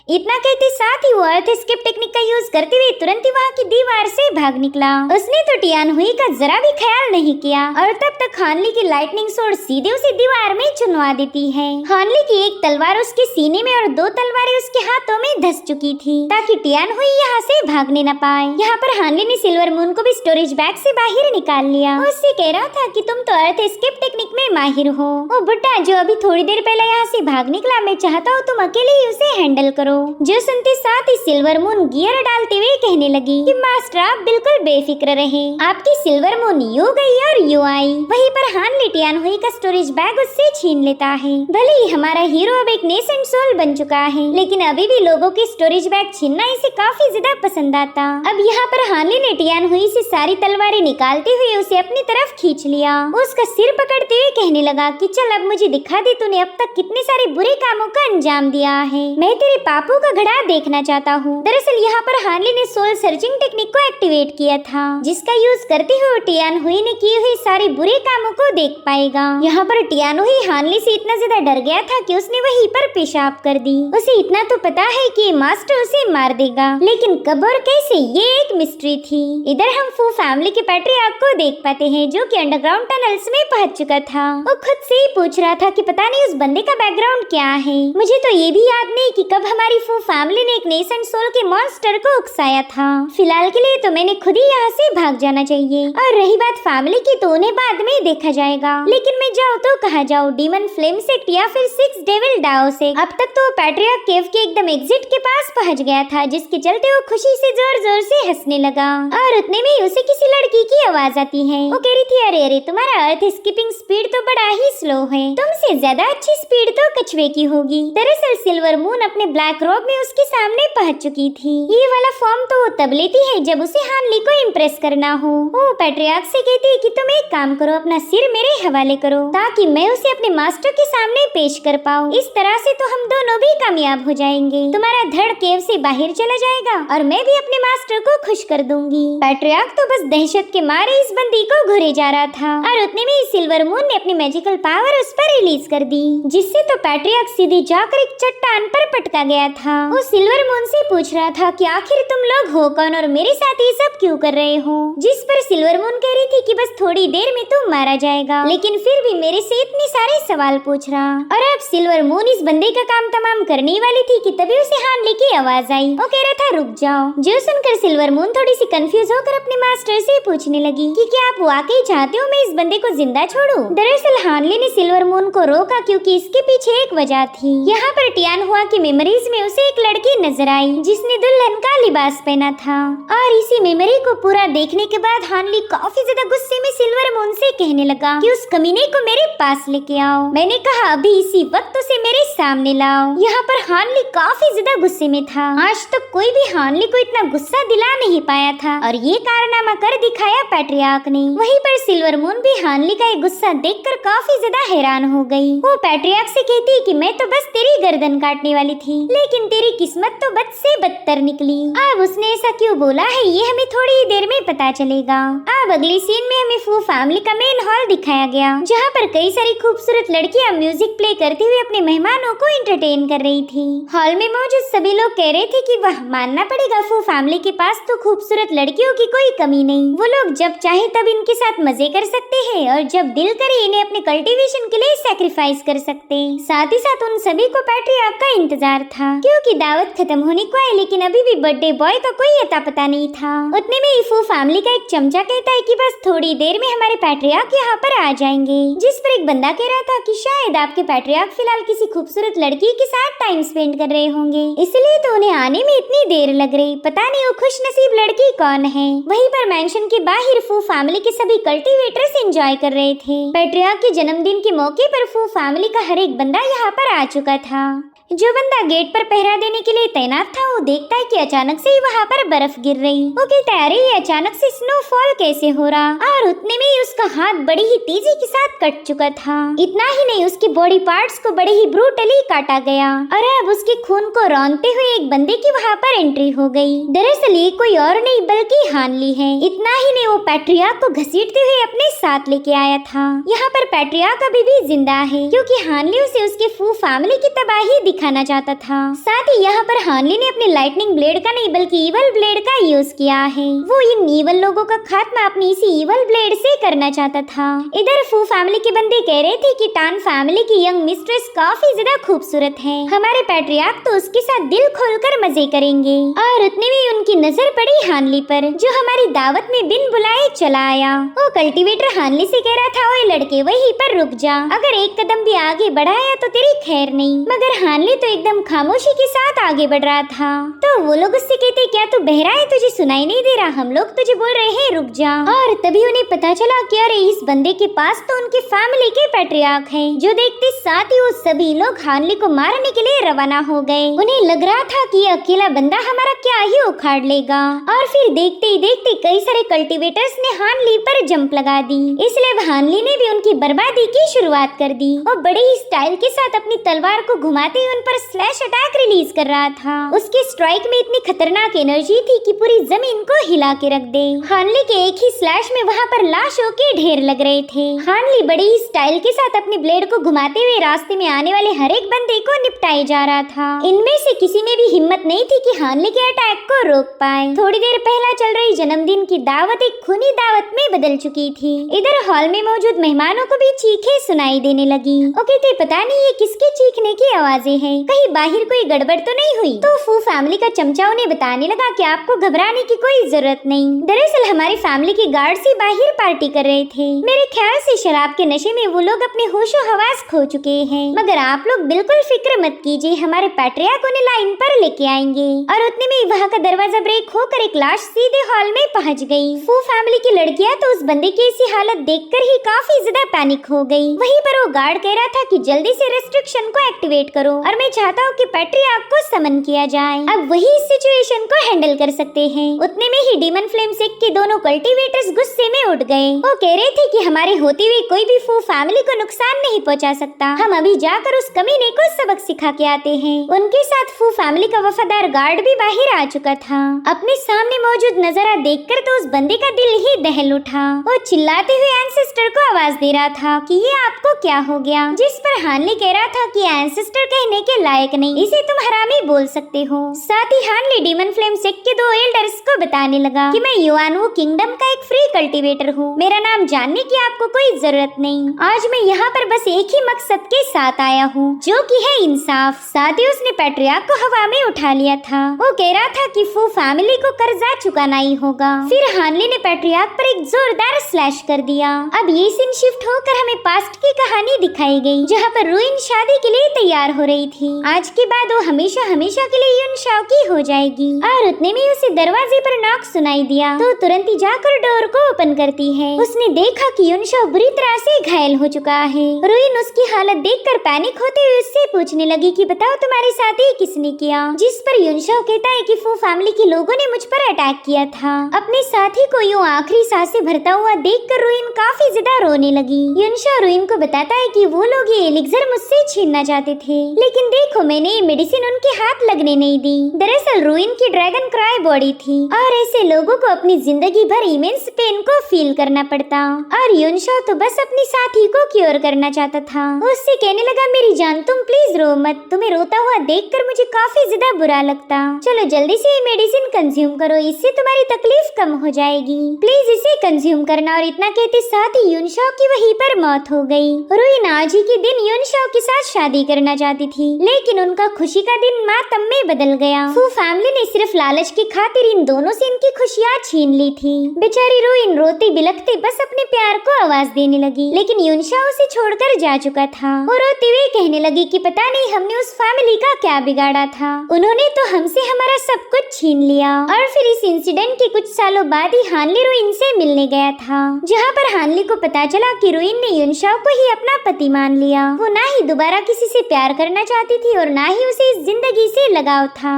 इतना कहते साथ ही वो अर्थ एस्केप टेक्निक का यूज करते हुए तुरंत ही वहाँ की दीवार से भाग निकला। उसने तो टियान हुई का जरा भी ख्याल नहीं किया और तब तक हानली की लाइटनिंग सोर्ड सीधे उसे दीवार में चुनवा देती है। हानली की एक तलवार उसके सीने में और 2 तलवारें उसके हाथों में धस चुकी थी ताकि टियान हुई यहाँ से भागने न पाए। यहाँ पर हानली ने सिल्वर मून को भी स्टोरेज बैग से बाहर निकाल लिया। उससे कह रहा था कि तुम तो अर्थ एस्केप टेक्निक में माहिर हो। वो बुड्ढा जो अभी थोड़ी देर पहले यहाँ से भाग निकला, मैं चाहता हूँ तुम अकेले ही उसे हैंडल करो। जो सुनते साथ ही सिल्वर मून गियर डालते हुए कहने लगी कि मास्टर आप बिल्कुल बेफिक्र रहे, आपकी सिल्वर मून यूं गई और यूं आई। वहीं पर हानली टियान हुई का स्टोरेज बैग उससे छीन लेता है। भले ही हमारा हीरो अब एक नेसेंट सोल बन चुका है, लेकिन अभी भी लोगों के स्टोरेज बैग छीनना इसे काफी ज्यादा पसंद आता। अब यहाँ पर हानली ने टियान हुई से सारी तलवारें निकालते हुए उसे अपनी तरफ खींच लिया। उसका सिर पकड़ते हुए कहने लगा कि चल अब मुझे दिखा दे तूने अब तक कितने सारे बुरे कामों का अंजाम दिया है। मैं तेरे पापों का घड़ा देखना चाहता हूँ। दरअसल यहाँ पर हानली ने सोल सर्चिंग टेक्निक को एक्टिवेट किया था, जिसका यूज करते हुए टियान हुई ने किए हुए सारे बुरे कामों को देख पाएगा। यहाँ पर टियान हुई हानली से इतना ज्यादा डर गया था कि उसने वहीं पर पेशाब कर दी। उसे इतना तो पता है कि मास्टर उसे मार देगा, लेकिन कब और कैसे ये एक मिस्ट्री थी। इधर हम फू फैमिली के पैट्रियार्क को देख पाते हैं जो कि अंडरग्राउंड टनल्स में पहुंच चुका था। वो खुद से ही पूछ रहा था कि पता नहीं उस बंदे का बैकग्राउंड क्या है। मुझे तो ये भी याद नहीं कि कब हमारी फू फैमिली ने एक नेसेंट सोल के मॉन्स्टर को उकसाया था। फिलहाल के लिए तो मैंने खुद ही यहाँ से भाग जाना चाहिए, और रही बात फैमिली की तो उन्हें बाद में देखा जाएगा। लेकिन मैं जाऊँ तो कहाँ जाऊँ, डीमन फ्लेम सेक्ट या फिर 6 डेविल डाओ से। अब तक तो पैट्रियार्क केव के एकदम एग्जिट के पास पहुँच गया था, जिसके चलते वो खुशी से जोर जोर से हंसने लगा। और उतने में उसे किसी लड़की की आवाज आती है। वो कह रही थी अरे अरे तुम्हारा अर्थ स्किपिंग स्पीड तो बड़ा ही स्लो है, तुमसे ज्यादा अच्छी स्पीड तो कछुए की होगी। दरअसल सिल्वर मून अपने ब्लैक रोब में उसके सामने पहुंच चुकी थी। ये वाला फॉर्म तो वो तब लेती है जब उसे हानली को इम्प्रेस करना हो। वो पैट्रियार्क से कहती है कि तुम एक काम करो, अपना सिर मेरे हवाले करो ताकि मैं उसे अपने मास्टर के सामने पेश कर पाऊँ। इस तरह से तो हम दोनों भी कामयाब हो जाएंगे। तुम्हारा धड़ केव से बाहर चला जाएगा और मैं भी अपने मास्टर को खुश कर दूंगी। पैट्रियार्क तो बस दहशत के मारे इस बंदी को घूरे जा रहा था, और उतने में सिल्वर मून ने अपनी मैजिकल पावर उस पर रिलीज कर दी, जिससे तो पैट्रियार्क सीधे जाकर एक चट्टान पर पटका गया था। वो सिल्वर मून से पूछ रहा था कि आखिर तुम लोग हो कौन और मेरे साथ ये सब क्यों कर रहे हो। जिस पर सिल्वर मून कह रही थी कि बस थोड़ी देर में तू मारा जाएगा, लेकिन फिर भी मेरे से इतने सारे सवाल पूछ रहा। और अब सिल्वर मून इस बंदे का काम तमाम करने वाली थी कि तभी उसे हानली की आवाज आई। वो कह रहा था रुक जाओ। जो सुनकर सिल्वर मून थोड़ी सी कंफ्यूज होकर अपने मास्टर से पूछने लगी कि क्या आप वाकई चाहते हो मैं इस बंदे को जिंदा छोड़ूं? दरअसल हानली ने सिल्वर मून को रोका क्योंकि इसके पीछे एक वजह थी। यहाँ पर टियान हुआ की मेमोरीज में उसे एक लड़की नजर आई जिसने दुल्हन का लिबास पहना था, और इसी मेमोरी को पूरा देखने के बाद हानली काफी ज्यादा गुस्से में सिल्वर मून से कहने लगा कि उस कमीने को मेरे पास लेके आओ। मैंने कहा अभी इसी वक्त उसे मेरे सामने लाओ। यहाँ पर हानली काफी ज्यादा गुस्से में था। आज तक कोई भी हानली को इतना गुस्सा दिला नहीं पाया था, और ये कारनामा कर दिखाया पैट्रियार्क ने। वहीं पर सिल्वर मून भी हानली का ये गुस्सा देखकर काफी ज्यादा हैरान हो गई। वो पैट्रियार्क से कहती कि मैं तो बस तेरी गर्दन काटने वाली थी, लेकिन तेरी किस्मत तो बद से बदतर निकली। अब उसने ऐसा क्यों बोला है ये हमें थोड़ी ही देर में पता चलेगा। अब अगली सीन में हमें फू फैमिली का मेन हॉल दिखाया गया, जहाँ पर कई सारी खूबसूरत लड़कियाँ म्यूजिक प्ले करते हुए अपने मेहमानों को एंटरटेन कर रही थी। हॉल में मौजूद सभी लोग कह रहे थे कि वह मानना पड़ेगा फू फैमिली के पास तो खूबसूरत लड़कियों की कोई कमी नहीं। वो लोग जब चाहे तब इनके साथ मजे कर सकते हैं, और जब दिल करे इन्हें अपने कल्टीवेशन के लिए सैक्रिफाइस कर सकते। साथ ही साथ उन सभी को पैट्रियार्क का इंतजार था, क्योंकि दावत खत्म होने को है, लेकिन अभी भी बर्थडे बॉय का कोई अता पता नहीं था। उतने में फू फैमिली का एक चमचा कहता है कि बस थोड़ी देर में हमारे पैट्रियार्क यहाँ पर आ जाएंगे। जिस पर एक बंदा कह रहा था कि शायद आपके पैट्रियार्क फिलहाल किसी खूबसूरत लड़की के साथ टाइम स्पेंड कर रहे होंगे, इसलिए तो उन्हें आने में इतनी देर लग रही। पता नहीं वो खुश नसीब लड़की कौन है। वहीं पर मेंशन के बाहर फू फैमिली के सभी कल्टीवेटर्स एंजॉय कर रहे थे। पैट्रियार्क के जन्मदिन के मौके पर फू फैमिली का हर एक बंदा यहाँ पर आ चुका था। जो बंदा गेट पर पहरा देने के लिए तैनात था वो देखता है कि अचानक से ही वहाँ पर बर्फ गिर रही। वो कहता है अरे ये अचानक से स्नोफॉल कैसे हो रहा, और उतने में ही उसका हाथ बड़ी ही तेजी के साथ कट चुका था। इतना ही नहीं उसके बॉडी पार्ट्स को बड़े ही ब्रूटली काटा गया, और अब उसके खून को रौंदते हुए एक बंदे की वहाँ पर एंट्री हो गई। दरअसल ये कोई और नहीं बल्कि हानली है। इतना ही नहीं वो पैट्रियार्क को घसीटते हुए अपने साथ लेके आया था। यहाँ पर पैट्रियार्क अभी भी जिंदा है, क्योंकि हानली उसे उसके फू फैमिली की तबाही दिखाना चाहता था। साथ ही यहाँ पर हानली ने अपने लाइटनिंग ब्लेड का नहीं बल्कि इवल ब्लेड का यूज किया है। वो इन इवल लोगों का खात्मा अपनी इसी इवल ब्लेड से करना चाहता था। इधर फू फैमिली के बंदे कह रहे थे कि टान फैमिली की यंग मिस्ट्रेस काफी ज्यादा खूबसूरत है, हमारे पैट्रियार्क तो उसके साथ दिल खोलकर मजे करेंगे। और उतने में उनकी नजर पड़ी हानली पर, जो हमारी दावत में बिन बुलाए चला आया। वो कल्टीवेटर हानली से कह रहा था, ओए लड़के वहीं पर रुक जा, अगर एक कदम भी आगे बढ़ाया तो तेरी खैर नहीं। मगर हानली तो एकदम खामोशी के साथ आगे बढ़ रहा था। तो वो लोग उससे कहते, क्या तू बहरा है, तुझे सुनाई नहीं दे रहा, हम लोग तुझे बोल रहे हैं रुक जा। और तभी उन्हें पता चला कि अरे इस बंदे के पास तो उनकी फैमिली के पैट्रियार्क हैं। जो देखते साथ ही वो सभी लोग हानली को मारने के लिए रवाना हो गए। उन्हें लग रहा था कि ये अकेला बंदा हमारा क्या ही उखाड़ लेगा। और फिर देखते ही देखते कई सारे कल्टीवेटर्स ने हानली पर जंप लगा दी। इसलिए हानली ने भी उनकी बर्बादी की शुरुआत कर दी और बड़े ही स्टाइल के साथ अपनी तलवार को घुमाते हुए उन पर स्लैश अटैक रिलीज कर रहा था। उसके स्ट्राइक में इतनी खतरनाक एनर्जी थी कि पूरी जमीन को हिला के रख दे। हानली के एक ही स्लैश में वहाँ पर लाशों के ढेर लग रहे थे। हानली बड़ी ही स्टाइल के साथ अपने ब्लेड को घुमाते हुए रास्ते में आने वाले हर एक बंदे को निपटाए जा रहा था। इनमें से किसी में भी हिम्मत नहीं थी कि हानली के अटैक को रोक पाए। थोड़ी देर पहला चल रही जन्मदिन की दावत एक खूनी दावत में बदल चुकी थी। इधर हॉल में मौजूद मेहमानों को भी चीखें सुनाई देने लगी। वो कहते, पता नहीं ये किसके चीखने की आवाजें हैं, कहीं बाहर कोई गड़बड़ तो नहीं हुई। तो फू फैमिली का चमचा उन्हें बताने लगा कि आपको घबराने की कोई जरूरत नहीं, दरअसल हमारी फैमिली के गार्ड्स ही बाहर पार्टी कर रहे थे। मेरे ख्याल से शराब के नशे में वो लोग अपने होशो हवास खो चुके हैं। मगर आप लोग बिल्कुल फिक्र मत कीजिए, हमारे पैट्रियार्क उन्हें लाइन पर लेके आएंगे। और उतने में वहाँ का दरवाजा ब्रेक होकर एक लाश सीधे हॉल में पहुँच गई। फू फैमिली की लड़कियाँ तो उस बंदे की ऐसी हालत देखकर ही काफी ज्यादा पैनिक हो गई। वहीं पर वो गार्ड कह रहा था कि जल्दी से रेस्ट्रिक्शन को एक्टिवेट करो और मैं चाहता हूँ कि पैट्रियार्क को समन किया जाए। अब वही इस सिचुएशन को हैंडल कर सकते हैं। उतने में ही डीमन फ्लेम सेक के दोनों कल्टीवेटर्स गुस्से में उठ गए। वो कह रहे थे कि हमारे होते हुए कोई भी फू फैमिली को नुकसान नहीं पहुंचा सकता, हम अभी जाकर उस कमीने को सबक सिखा के आते हैं। उनके साथ फू फैमिली का वफादार गार्ड भी बाहर आ चुका था। अपने सामने मौजूद नजारा देखकर तो उस बंदे का दिल ही दहल उठा। वो चिल्लाते हुए एंसेस्टर को आवाज दे रहा था कि ये आपको क्या हो गया, जिस पर हानली कह रहा था कि एंसेस्टर कहने के लायक नहीं, इसे तुम हरामी बोल सकते हो। साथ ही हानली डीमन फ्लेम सेक के दो एल्डर्स को बताने लगा कि मैं युआनवू किंगडम का एक फ्री कल्टीवेटर हूँ, मेरा नाम जानने की आपको कोई जरूरत नहीं। आज मैं यहाँ पर बस एक ही मकसद के साथ आया हूँ, जो कि है इंसाफ। साथ ही उसने पैट्रियार्क को हवा में उठा लिया था। वो कह रहा था कि फू फैमिली को कर्जा चुकाना ही होगा। फिर हानली ने पैट्रियार्क पर एक जोरदार स्लैश कर दिया। अब ये सीन शिफ्ट होकर हमें पास्ट की कहानी दिखाई गई, जहाँ पर रुइन शादी के लिए तैयार हो रही थी। आज के बाद वो हमेशा हमेशा के लिए यून शाओ की हो जाएगी। और उतने में उसे दरवाजे पर नॉक सुनाई दिया तो तुरंत ही जाकर डोर को ओपन करती है। उसने देखा कि यून शाओ बुरी तरह से घायल हो चुका है। रुइन उसकी हालत देखकर पैनिक होते हुए उससे पूछने लगी कि बताओ तुम्हारे साथ ये किसने किया, जिस पर यून शाओ कहता है कि फू फैमिली के लोगों ने मुझ पर अटैक किया था। अपने साथी को यूं आखिरी सांसें भरता हुआ देखकर रुइन काफी ज्यादा रोने लगी। यून शाओ रुइन को बताता है कि वो लोग ये एलिक्सर मुझसे छीनना चाहते थे, लेकिन देखो मैंने ये मेडिसिन उनके हाथ लगने नहीं दी। दरअसल रुइन की ड्रैगन क्राई बॉडी थी और ऐसे लोगों को अपनी जिंदगी भर इमेंस पेन को फील करना पड़ता। और यून शाओ तो बस अपनी साथी को क्योर करना चाहता था। उससे कहने लगा मेरी जान तुम प्लीज रो मत, तुम्हें रोता हुआ देखकर मुझे काफी ज्यादा बुरा लगता। चलो जल्दी से ये मेडिसिन कंज्यूम करो, इससे तुम्हारी तकलीफ कम हो जाएगी, प्लीज इसे कंज्यूम करना। और इतना कहते साथ ही यून शाओ की वहीं पर मौत हो गई। रुइन आज ही के दिन यून शाओ के साथ शादी करना चाहती थी, लेकिन उनका खुशी का दिन मातम में बदल गया। फू फैमिली ने सिर्फ लालच की खातिर इन दोनों से इनकी खुशियाँ छीन ली थी। बेचारी रुइन रोते बिलखते बस अपने प्यार को आवाज देने लगी, लेकिन यून शाओ उसे छोड़कर जा चुका था। वो रोते हुए कहने लगी कि पता नहीं हमने उस फैमिली का क्या बिगाड़ा था, उन्होंने तो हमसे हमारा सब कुछ छीन लिया। और फिर इस इंसिडेंट के कुछ सालों बाद ही हानली रुइन से मिलने गया था, जहाँ पर हानली को पता चला कि रुइन ने यून शाओ को ही अपना पति मान लिया। वो ना ही दोबारा किसी से प्यार करना चाहती थी और ना ही उसे इस जिंदगी से लगाव था।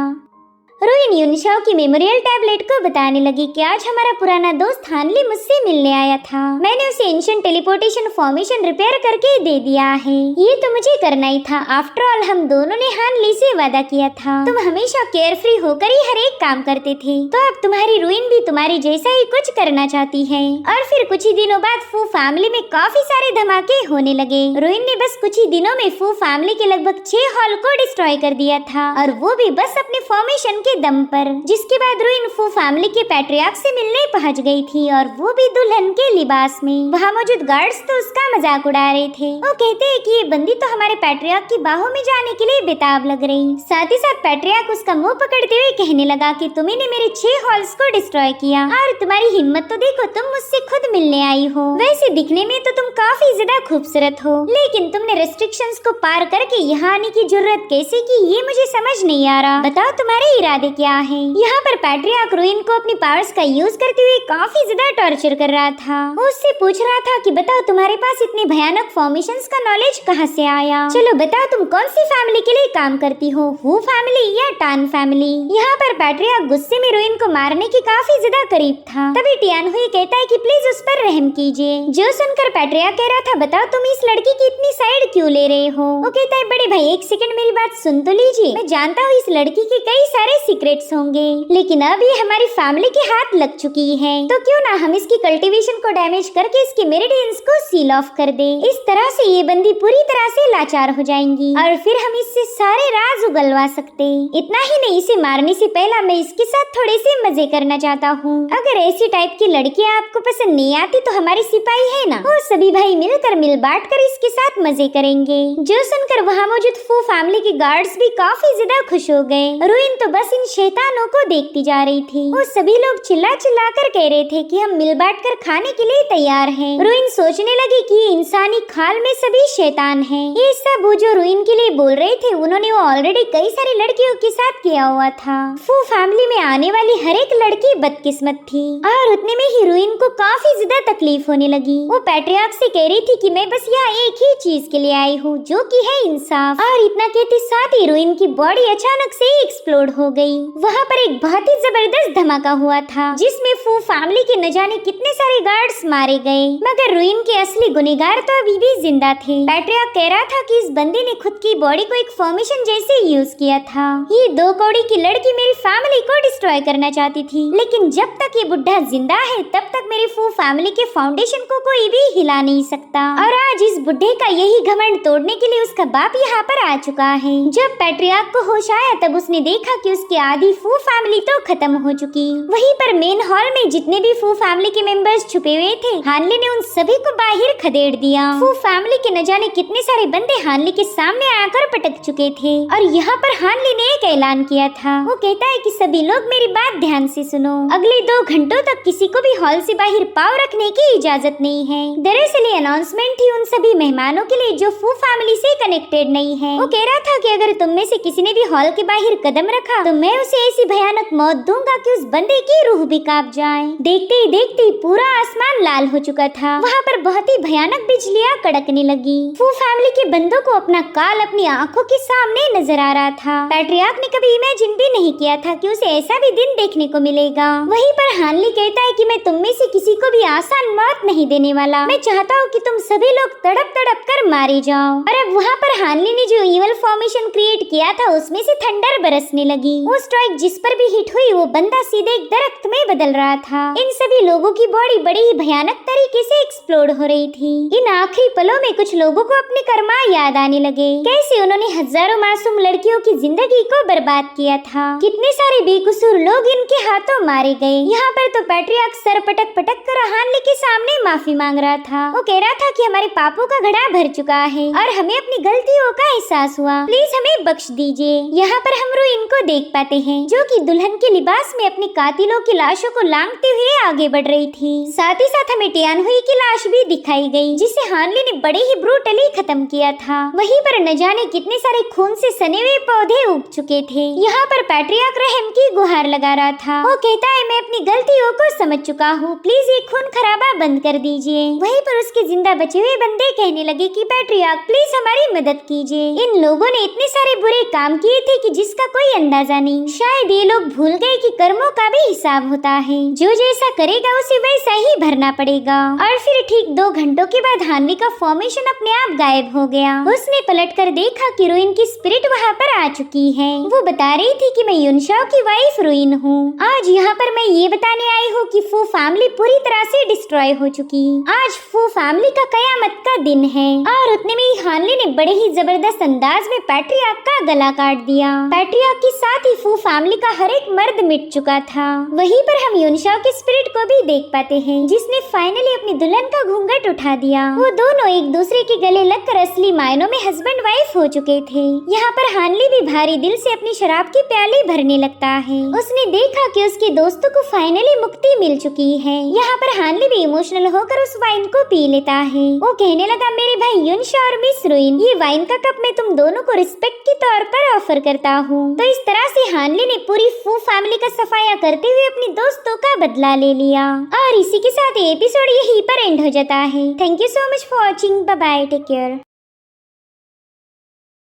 रोइन यूनशाओ की मेमोरियल टैबलेट को बताने लगी कि आज हमारा पुराना दोस्त हानली मुझसे मिलने आया था। मैंने उसे एंशिएंट टेलीपोर्टेशन फॉर्मेशन रिपेयर करके दे दिया है। ये तो मुझे करना ही था। आफ्टर ऑल हम दोनों ने हानली से वादा किया था। तुम हमेशा केयरफ्री होकर ही हर एक काम करते थे, तो अब तुम्हारी रोइन भी तुम्हारी जैसा ही कुछ करना चाहती है। और फिर कुछ ही दिनों बाद फू फैमिली में काफी सारे धमाके होने लगे। रोइन ने बस कुछ ही दिनों में फू फैमिली के लगभग 6 हॉल को डिस्ट्रॉय कर दिया था, और वो भी बस अपने फॉर्मेशन के दम पर। जिसके बाद रोइन फू फैमिली के पैट्रियार्क से मिलने पहुंच गई थी, और वो भी दुल्हन के लिबास में। वहाँ मौजूद गार्ड्स तो उसका मजाक उड़ा रहे थे। वो कहते हैं कि ये बंदी तो हमारे पैट्रियार्क की बाहों में जाने के लिए बेताब लग रही। साथ ही साथ पैट्रियार्क उसका मुंह पकड़ते हुए कहने लगा कि तुम्ही ने मेरे 6 हॉल्स को डिस्ट्रॉय किया, और तुम्हारी हिम्मत तो देखो, तुम मुझसे खुद मिलने आई हो। वैसे दिखने में तो तुम काफी ज्यादा खूबसूरत हो, लेकिन तुमने रेस्ट्रिक्शंस को पार करके यहाँ आने की जरूरत कैसे की, ये मुझे समझ नहीं आ रहा। बताओ तुम्हारे इरादे क्या है? यहाँ पर पैट्रियार्क रोइन को अपनी पावर्स का यूज करते हुए काफी ज्यादा टॉर्चर कर रहा था। वो उससे पूछ रहा था कि बताओ तुम्हारे पास इतने भयानक फॉर्मेशंस का नॉलेज कहाँ से आया? चलो बताओ तुम कौन सी फैमिली के लिए काम करती हो, हू फैमिली या टान फैमिली? यहाँ पर पैट्रियार्क गुस्से में रोइन को मारने के काफी ज्यादा करीब था। तभी टियान हुई कहता है कि प्लीज उस पर रहम कीजिए। जो सुनकर पैट्रियार्क कह रहा था बताओ तुम इस लड़की की इतनी साइड क्यों ले रहे हो? वो कहता है बड़े भाई एक सेकंड मेरी बात सुन तो लीजिए। मैं जानता हूँ इस लड़की के कई सारे सीक्रेट्स होंगे, लेकिन अब ये हमारी फैमिली के हाथ लग चुकी है, तो क्यों ना हम इसकी कल्टीवेशन को डैमेज करके इसके मेरिडियंस को सील ऑफ कर दे। इस तरह से ये बंदी पूरी तरह से लाचार हो जाएंगी, और फिर हम इससे सारे राज उगलवा सकते। इतना ही नहीं, इसे मारने से पहला मैं इसके साथ थोड़े से मजे करना चाहता हूँ। अगर ऐसी टाइप की लड़कियाँ आपको पसंद नहीं आती तो हमारे सिपाही है ना, वो सभी भाई मिलकर मिल बांट कर इसके साथ मजे करेंगे। जो सुनकर वहाँ मौजूद फू फैमिली के गार्ड्स भी काफी ज्यादा खुश हो गए। रोइन तो बस इन शैतानों को देखती जा रही थी। वो सभी लोग चिल्ला चिल्ला कर कह रहे थे कि हम मिल बांट कर खाने के लिए तैयार हैं। रोइन सोचने लगी कि ये इंसानी खाल में सभी शैतान हैं। ये सब वो जो रोइन के लिए बोल रहे थे, उन्होंने वो ऑलरेडी कई सारी लड़कियों के साथ किया हुआ था। फू फैमिली में आने वाली हर एक लड़की बदकिस्मत थी, और उतने में ही रोइन को काफी ज्यादा तकलीफ होने लगी। वो पैट्रियार्क से कह रही थी कि मैं बस यहाँ एक ही चीज के लिए आई हूँ, जो कि है इंसाफ। और इतना कहते साथ ही रोइन की बॉडी अचानक से एक्सप्लोड हो गई। वहाँ पर एक बहुत ही जबरदस्त धमाका हुआ था, जिसमें फू फैमिली के न जाने कितने सारे गार्ड्स मारे गए, मगर रोइन के असली गुनहगार तो अभी भी जिंदा थे। पैट्रियार्क कह रहा था कि इस बंदे ने खुद की बॉडी को एक फॉर्मेशन जैसे यूज किया था। ये 2 कौड़ी की लड़की मेरी फैमिली को डिस्ट्रॉय करना चाहती थी, लेकिन जब तक ये बुढ़ा जिंदा है तब तक मेरी फू फैमिली के फाउंडेशन को कोई भी हिला नहीं सकता। और आज इस बुढ़े का यही घमंड तोड़ने के लिए उसका बाप यहाँ पर आ चुका है। जब पैट्रियार्क को होश आया तब उसने देखा कि उसकी आधी फू फैमिली तो खत्म हो चुकी। वहीं पर मेन हॉल में जितने भी फू फैमिली के मेंबर्स छुपे हुए थे, हानली ने उन सभी को बाहर खदेड़ दिया। फू फैमिली के न जाने कितने सारे बंदे हानली के सामने आकर पटक चुके थे, और यहाँ पर हानली ने एक ऐलान किया था। वो कहता है कि सभी लोग मेरी बात ध्यान से सुनो, अगले 2 घंटों तक किसी को भी हॉल से बाहर पाँव रखने की इजाजत नहीं है। दरअसल ये अनाउंसमेंट थी उन सभी मेहमानों के लिए जो फू फैमिली से कनेक्टेड नहीं है। वो कह रहा था कि अगर तुम में से किसी ने भी हॉल के बाहर कदम रखा तो मैं उसे ऐसी भयानक मौत दूंगा कि उस बंदे की रूह भी कांप जाए। देखते ही देखते पूरा आसमान लाल हो चुका था। वहाँ पर बहुत ही भयानक बिजलियाँ कड़कने लगी। फू फैमिली के बंदों को अपना काल अपनी आंखों के सामने नजर आ रहा था। पैट्रियार्क ने कभी इमेजिन भी नहीं किया था कि उसे ऐसा भी दिन देखने को मिलेगा। वहीं पर हानली कहता है कि मैं तुम में से किसी को भी आसान मौत नहीं देने वाला। मैं चाहता हूँ कि तुम सभी लोग तड़प तड़प कर मारे जाओ। और अब वहाँ पर हानली ने जो इवल फॉर्मेशन क्रिएट किया था उसमें से थंडर बरसने लगी। वो स्ट्राइक जिस पर भी हिट हुई वो बंदा सीधे एक दरख्त में बदल रहा था। इन सभी लोगों की बॉडी बड़ी ही भयानक तरीके से एक्सप्लोड हो रही थी। इन आखिरी पलों में कुछ लोगों को अपने कर्मा याद आने लगे, कैसे उन्होंने हजारों मासूम लड़कियों की जिंदगी को बर्बाद किया था। कितने सारे बेकसूर लोग इनके हाथों मारे गए। यहाँ पर तो पैट्रियार्क सर पटक पटक कर हानली के सामने माफी मांग रहा था। वो कह रहा था कि हमारे पापों का घड़ा भर चुका है और हमें अपनी गलतियों का एहसास हुआ, प्लीज हमें बख्श दीजिए। यहाँ पर हम रोइन को देख पाते हैं जो कि दुल्हन के लिबास में अपने कातिलों की लाशों को लांघते हुए आगे बढ़ रही थी। साथ ही साथ हमें टियान हुई की लाश भी दिखाई गई, जिसे हानली ने बड़े ही ब्रूटली खत्म किया था। वहीं पर न जाने कितने सारे खून से सने हुए पौधे उग चुके थे। यहाँ पर पैट्रियार्क रहम की गुहार लगा रहा था। वो कहता है मैं अपनी गलतियों को समझ चुका हूँ, प्लीज ये खून खराबा बंद कर दीजिए। वहीं पर उसके जिंदा बचे हुए बंदे कहने लगे कि पैट्रियार्क प्लीज हमारी मदद कीजिए। इन लोगों ने इतने सारे बुरे काम किए थे कि जिसका कोई अंदाजा नहीं। शायद ये लोग भूल गए कि कर्मों का भी हिसाब होता है, जो जैसा करेगा उसे वैसा ही भरना पड़ेगा। और फिर ठीक 2 घंटों के बाद हानवी का फॉर्मेशन अपने आप गायब हो गया। उसने पलटकर देखा कि रुइन की स्पिरिट वहाँ पर आ चुकी है। वो बता रही थी कि मैं युनशाओ की वाइफ रुइन हूँ। आज यहाँ पर मैं ये बताने आई हूँ कि फू फैमिली पूरी तरह से डिस्ट्रॉय हो चुकी। आज फू फैमिली का कयामत का दिन है। और उतने में ही हानली ने बड़े ही जबरदस्त अंदाज में पैट्रियार्क का गला काट दिया। पैट्रियार्क के साथ ही फू फैमिली का हर एक मर्द मिट चुका था। वहीं पर हम युनशाओ के स्पिरिट को भी देख पाते हैं, जिसने फाइनली अपनी दुल्हन का घूंघट उठा दिया। वो दोनों एक दूसरे के गले लगकर असली मायनों में हस्बैंड वाइफ हो चुके थे। यहाँ पर हानली भी भारी दिल से अपनी शराब की प्याली भरने लगता है। उसने देखा कि उसके दोस्तों को फाइनली मुक्ति मिल चुकी है। यहाँ पर हानली भी इमोशनल होकर उस वाइन को पी लेता है। वो कहने लगा, मेरे भाई युनशा और मिस रुइन, ये वाइन का कप मैं तुम दोनों को रिस्पेक्ट के तौर पर ऑफर करता हूँ। तो इस तरह से हानली ने पूरी फू फैमिली का सफाया करते हुए अपने दोस्तों का बदला ले लिया। और इसी के साथ एपिसोड यहीं पर एंड हो जाता है। Thank you so much for watching. Bye bye, take care.